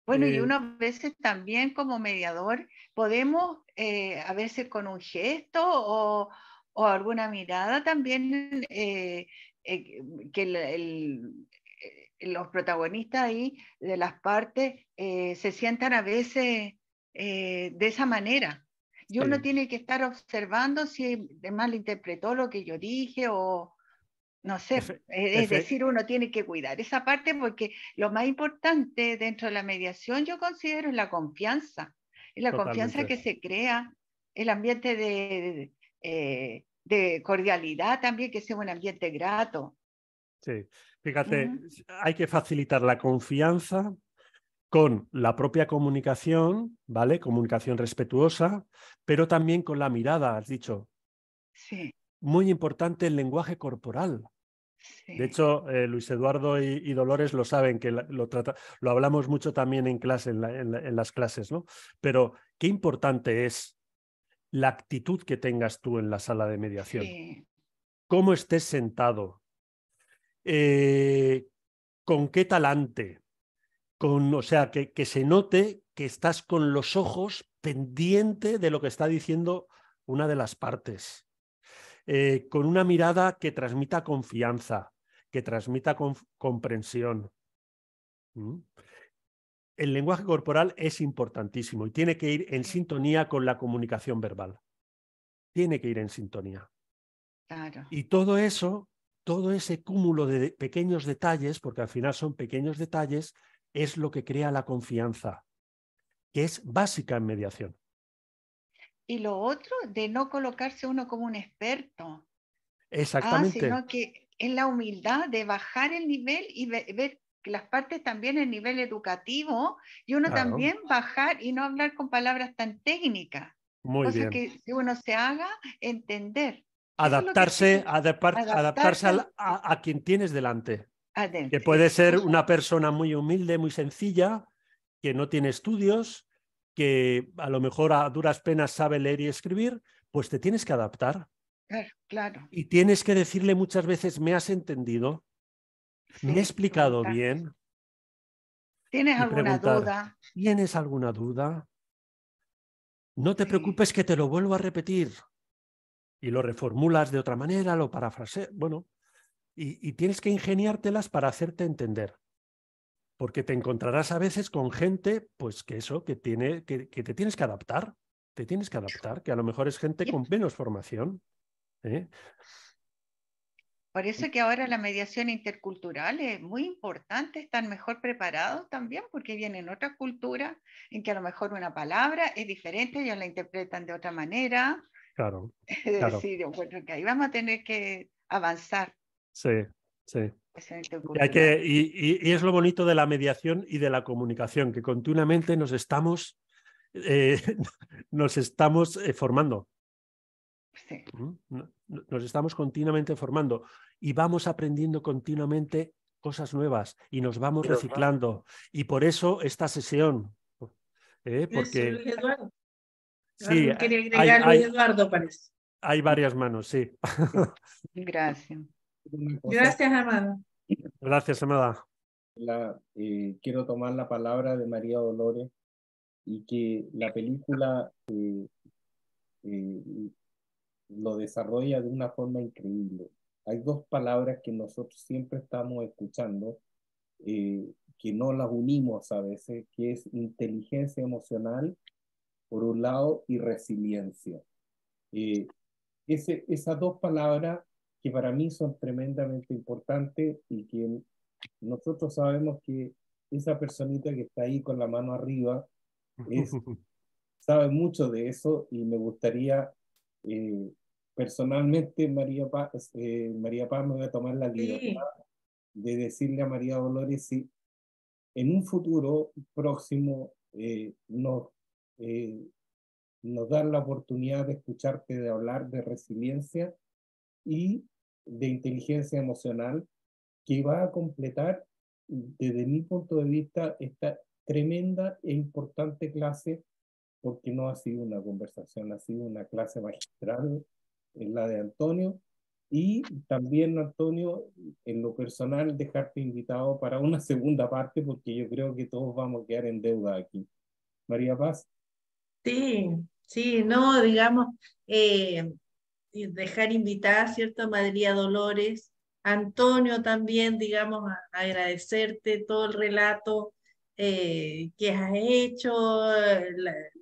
Bueno, y unas veces también como mediador podemos, a veces con un gesto o alguna mirada también, que los protagonistas ahí de las partes se sientan a veces de esa manera. Y uno Sí, tiene que estar observando si malinterpretó lo que yo dije o, no sé, efe- es efe- decir, uno tiene que cuidar esa parte porque lo más importante dentro de la mediación yo considero es la confianza totalmente. que se crea, el ambiente de cordialidad también, que sea un ambiente grato. Sí, fíjate, Ujú. hay que facilitar la confianza con la propia comunicación, ¿vale? Comunicación respetuosa, pero también con la mirada, has dicho. Sí, Muy importante el lenguaje corporal. sí. De hecho, Luis Eduardo y Dolores lo saben, que lo hablamos mucho también en clase, en las clases, ¿no? Pero qué importante es la actitud que tengas tú en la sala de mediación. Sí. Cómo estés sentado, con qué talante, o sea, que se note que estás con los ojos pendiente de lo que está diciendo una de las partes, con una mirada que transmita confianza, que transmita comprensión. El lenguaje corporal es importantísimo y tiene que ir en sintonía con la comunicación verbal. Tiene que ir en sintonía. Claro. Y todo eso, todo ese cúmulo de pequeños detalles, porque al final son pequeños detalles, es lo que crea la confianza, que es básica en mediación. Y lo otro, de no colocarse uno como un experto. Exactamente. Sino que es la humildad de bajar el nivel y ver que las partes también el nivel educativo y uno Claro. también bajar y no hablar con palabras tan técnicas. Muy Cosa bien. que uno se haga entender. Adaptarse, adaptarse Adaptarse a quien tienes delante. adentro. Que puede ser una persona muy humilde, muy sencilla, que no tiene estudios, que a lo mejor a duras penas sabe leer y escribir, pues te tienes que adaptar. Claro, claro. Y tienes que decirle muchas veces, ¿me has entendido? Sí, ¿Me he explicado preguntar. bien? ¿Tienes Y alguna preguntar, duda? ¿tienes alguna duda? No te Sí. preocupes que te lo vuelvo a repetir. Y lo reformulas de otra manera, lo parafraseas, bueno, y tienes que ingeniártelas para hacerte entender. Porque te encontrarás a veces con gente, pues que eso, que te tienes que adaptar. Te tienes que adaptar, que a lo mejor es gente con menos formación. Por eso que ahora la mediación intercultural es muy importante, estar mejor preparados también, porque vienen otras culturas en que a lo mejor una palabra es diferente, ellos la interpretan de otra manera. Claro, Es claro. decir, yo encuentro que ahí vamos a tener que avanzar. Sí, sí. Intercultural. Y es lo bonito de la mediación y de la comunicación, que continuamente nos estamos formando. Sí. Nos estamos continuamente formando y vamos aprendiendo continuamente cosas nuevas y nos vamos reciclando. Y por eso esta sesión, porque Luis Eduardo. sí, Quería agregar Luis Eduardo, parece. Hay varias manos, sí. Gracias. Gracias, Amada. Gracias, Amada. Quiero tomar la palabra de María Dolores y que la película lo desarrolla de una forma increíble. Hay dos palabras que nosotros siempre estamos escuchando, que no las unimos a veces, que es inteligencia emocional, por un lado, y resiliencia. Esas dos palabras que para mí son tremendamente importantes y que nosotros sabemos que esa personita que está ahí con la mano arriba sabe mucho de eso y me gustaría personalmente, María Paz, me voy a tomar la libertad de decirle a María Dolores si en un futuro próximo nos dan la oportunidad de escucharte, de hablar de resiliencia y de inteligencia emocional, que va a completar, desde mi punto de vista, esta tremenda e importante clase, porque no ha sido una conversación, ha sido una clase magistral, en la de Antonio, y también, Antonio, en lo personal, dejarte invitado para una segunda parte, porque yo creo que todos vamos a quedar en deuda aquí. María Paz. Sí, sí, no, digamos, dejar invitada, ¿cierto?, a María Dolores, Antonio también, digamos, agradecerte todo el relato que has hecho,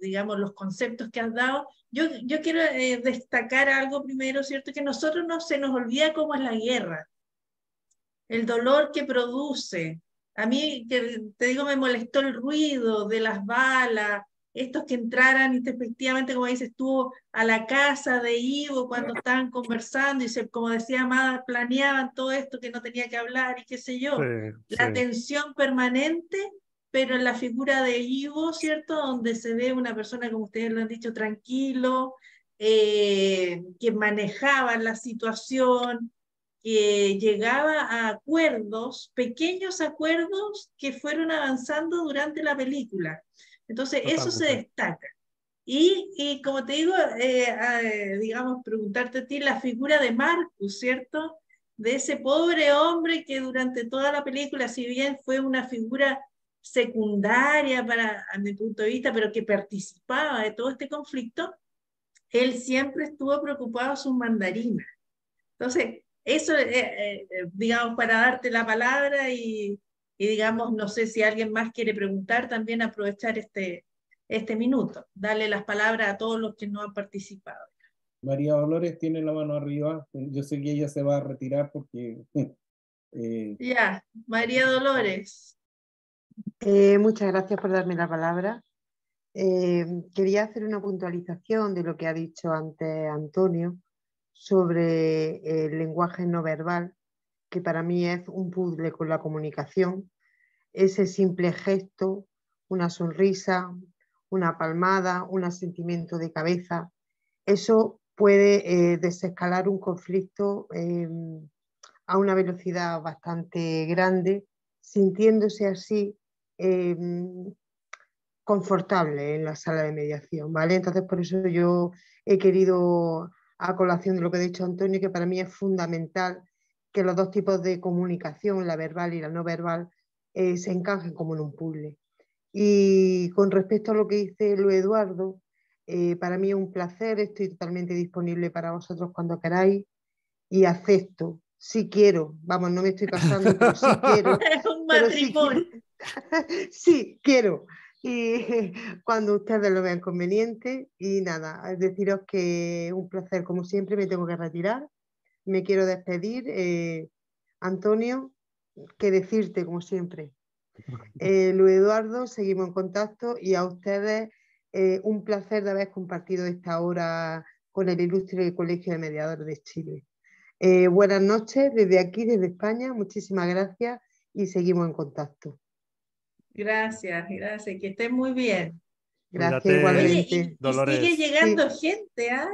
digamos, los conceptos que has dado. Yo quiero destacar algo primero, ¿cierto?, que nosotros no se nos olvida cómo es la guerra, el dolor que produce. A mí, que te digo, me molestó el ruido de las balas, estos que entraran efectivamente, como dices tú, a la casa de Ivo cuando estaban conversando y como decía Amada, planeaban todo esto que no tenía que hablar y qué sé yo. Sí, La tensión permanente, pero en la figura de Ivo, ¿cierto? Donde se ve una persona, como ustedes lo han dicho, tranquilo, que manejaba la situación, que llegaba a acuerdos, pequeños acuerdos que fueron avanzando durante la película. Entonces, eso se destaca. Y como te digo, digamos, preguntarte a ti la figura de Marcus, ¿cierto? De ese pobre hombre que durante toda la película, si bien fue una figura secundaria a mi punto de vista, pero que participaba de todo este conflicto, él siempre estuvo preocupado de sus mandarinas. Entonces, eso, digamos, para darte la palabra y, digamos, no sé si alguien más quiere preguntar, también aprovechar este minuto. Darle las palabras a todos los que no han participado. María Dolores tiene la mano arriba. Yo sé que ella se va a retirar porque... Ya, María Dolores. Muchas gracias por darme la palabra. Quería hacer una puntualización de lo que ha dicho antes Antonio sobre el lenguaje no verbal, que para mí es un puzzle con la comunicación. Ese simple gesto, una sonrisa, una palmada, un asentimiento de cabeza, eso puede desescalar un conflicto a una velocidad bastante grande, sintiéndose así confortable en la sala de mediación, ¿vale? Entonces, por eso yo he querido, a colación de lo que ha dicho Antonio, que para mí es fundamental que los dos tipos de comunicación, la verbal y la no verbal, se encajen como en un puzzle. Y con respecto a lo que dice Luis Eduardo, para mí es un placer, estoy totalmente disponible para vosotros cuando queráis y acepto, sí quiero, vamos, no me estoy casando, pero sí quiero. Es un matrimonio. Sí quiero. Y cuando ustedes lo vean conveniente, y nada, deciros que un placer como siempre, me tengo que retirar, me quiero despedir, Antonio, que decirte como siempre. Luis Eduardo, seguimos en contacto y a ustedes un placer de haber compartido esta hora con el ilustre Colegio de Mediadores de Chile. Buenas noches desde aquí, desde España, muchísimas gracias y seguimos en contacto. Gracias, gracias, que estén muy bien. Gracias. Cuídate, igualmente. Oye, y Dolores. sigue llegando Sí. gente, ¿ah?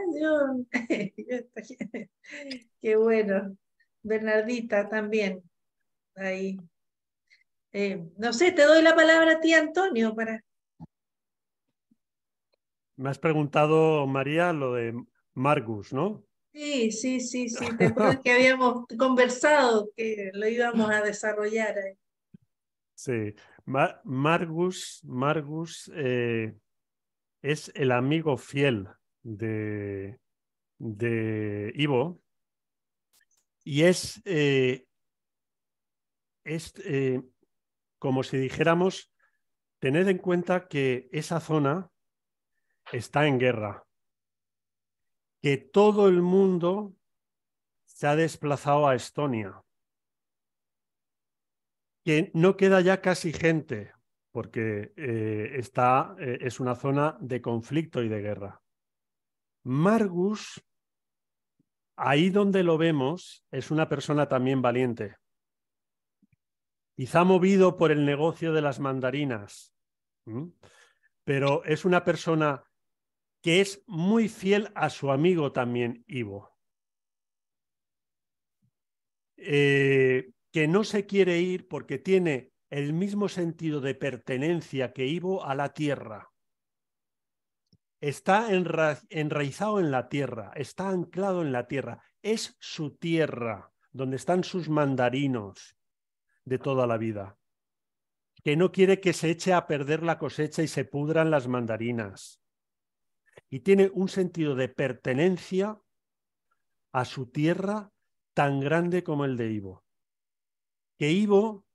Qué bueno. Bernardita también, ahí. No sé, te doy la palabra a ti, Antonio, para... Me has preguntado, María, lo de Margus, ¿no? Sí, ¿te acuerdas que habíamos conversado que lo íbamos a desarrollar ahí? Sí, Margus es el amigo fiel de Ivo y es como si dijéramos, tened en cuenta que esa zona está en guerra, que todo el mundo se ha desplazado a Estonia, que no queda ya casi gente, porque es una zona de conflicto y de guerra. Margus, ahí donde lo vemos, es una persona también valiente. Quizá movido por el negocio de las mandarinas, pero es una persona que es muy fiel a su amigo también, Ivo. Que no se quiere ir porque tiene el mismo sentido de pertenencia que Ivo a la tierra. Está enraizado en la tierra, está anclado en la tierra. Es su tierra, donde están sus mandarinos de toda la vida. Que no quiere que se eche a perder la cosecha y se pudran las mandarinas. Y tiene un sentido de pertenencia a su tierra tan grande como el de Ivo. Que Ivo,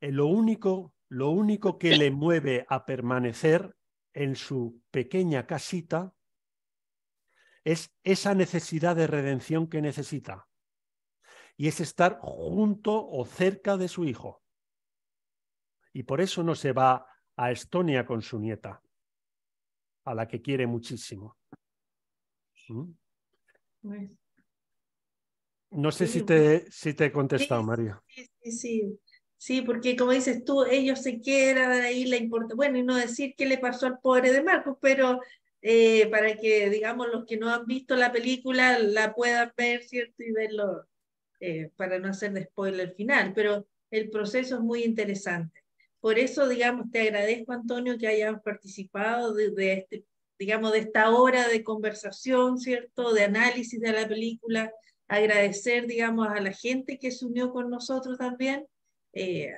lo único que le mueve a permanecer en su pequeña casita es esa necesidad de redención que necesita. Y es estar junto o cerca de su hijo. Y por eso no se va a Estonia con su nieta, a la que quiere muchísimo. No sé si te he contestado, Sí, María. sí. Sí, porque como dices tú, ellos se quedan ahí, bueno, y no decir qué le pasó al pobre de Marcos, pero para que, digamos, los que no han visto la película la puedan ver, ¿cierto? Y verlo, para no hacer de spoiler final, pero el proceso es muy interesante. Por eso, digamos, te agradezco, Antonio, que hayas participado digamos, de esta hora de conversación, ¿cierto? De análisis de la película. Agradecer, digamos, a la gente que se unió con nosotros también.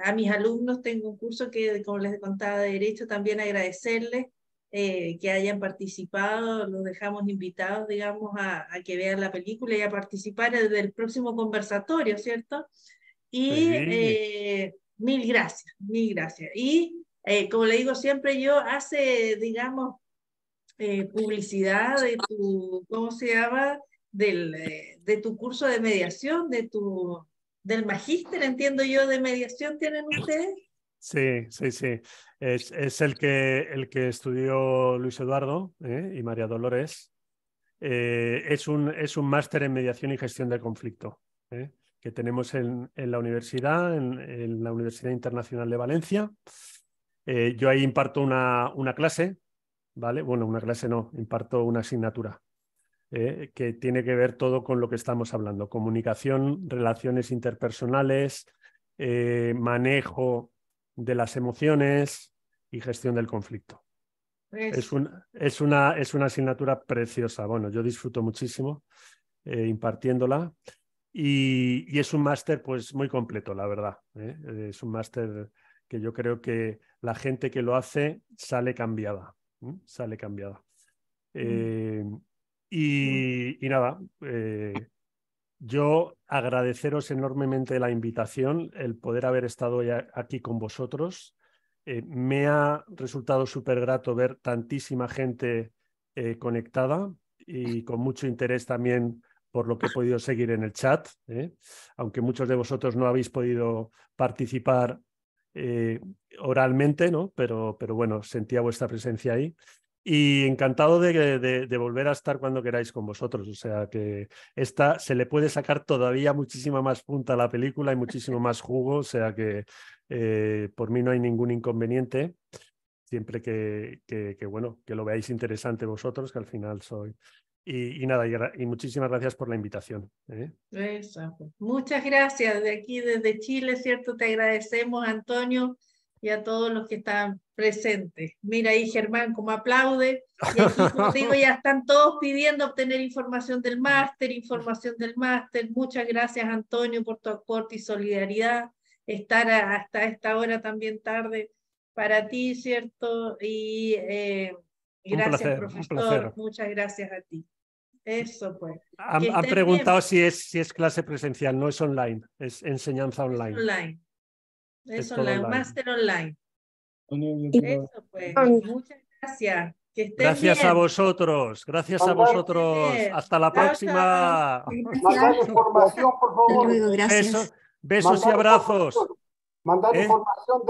A mis alumnos tengo un curso que, como les contaba, de Derecho, también agradecerles que hayan participado, los dejamos invitados, digamos, a que vean la película y a participar del próximo conversatorio, ¿cierto? Y mil gracias, mil gracias. Y como le digo siempre, yo digamos, publicidad de tu, ¿cómo se llama? De tu curso de mediación, del magíster, entiendo yo, de mediación, ¿tienen ustedes? Sí, sí, sí. Es el que estudió Luis Eduardo y María Dolores. Es un máster en mediación y gestión del conflicto que tenemos en la universidad, en la Universidad Internacional de Valencia. Yo ahí imparto una clase, ¿vale? Bueno, una clase no, imparto una asignatura que tiene que ver todo con lo que estamos hablando. Comunicación, relaciones interpersonales, manejo de las emociones y gestión del conflicto. Es una asignatura preciosa. Bueno, yo disfruto muchísimo impartiéndola y es un máster pues muy completo, la verdad. Es un máster que yo creo que la gente que lo hace sale cambiada. Sale cambiada. Y nada, yo agradeceros enormemente la invitación, el poder haber estado hoy aquí con vosotros. Me ha resultado súper grato ver tantísima gente conectada y con mucho interés también por lo que he podido seguir en el chat, aunque muchos de vosotros no habéis podido participar oralmente, ¿no? Pero bueno, sentía vuestra presencia ahí. Y encantado de volver a estar cuando queráis con vosotros. O sea que esta se le puede sacar todavía muchísima más punta a la película y muchísimo más jugo. O sea que por mí no hay ningún inconveniente. Siempre que bueno, que lo veáis interesante vosotros, que al final soy. Y nada, y muchísimas gracias por la invitación. Eso. Muchas gracias de aquí desde Chile, ¿cierto? Te agradecemos, Antonio, y a todos los que están presentes. Mira ahí Germán como aplaude, y aquí, como digo, ya están todos pidiendo obtener información del máster. Muchas gracias, Antonio, por tu aporte y solidaridad, estar hasta esta hora también tarde para ti, ¿cierto? Y gracias, profesor, un placer. muchas gracias a ti. Eso pues. Han preguntado si es clase presencial, no es online, es enseñanza online. Es online. Es online, máster online. Eso pues. Muchas gracias. Que estén gracias bien. A vosotros. Gracias a vosotros. Hasta la próxima. Mandar información, por favor. Luego, gracias. Besos y abrazos. Mandar información de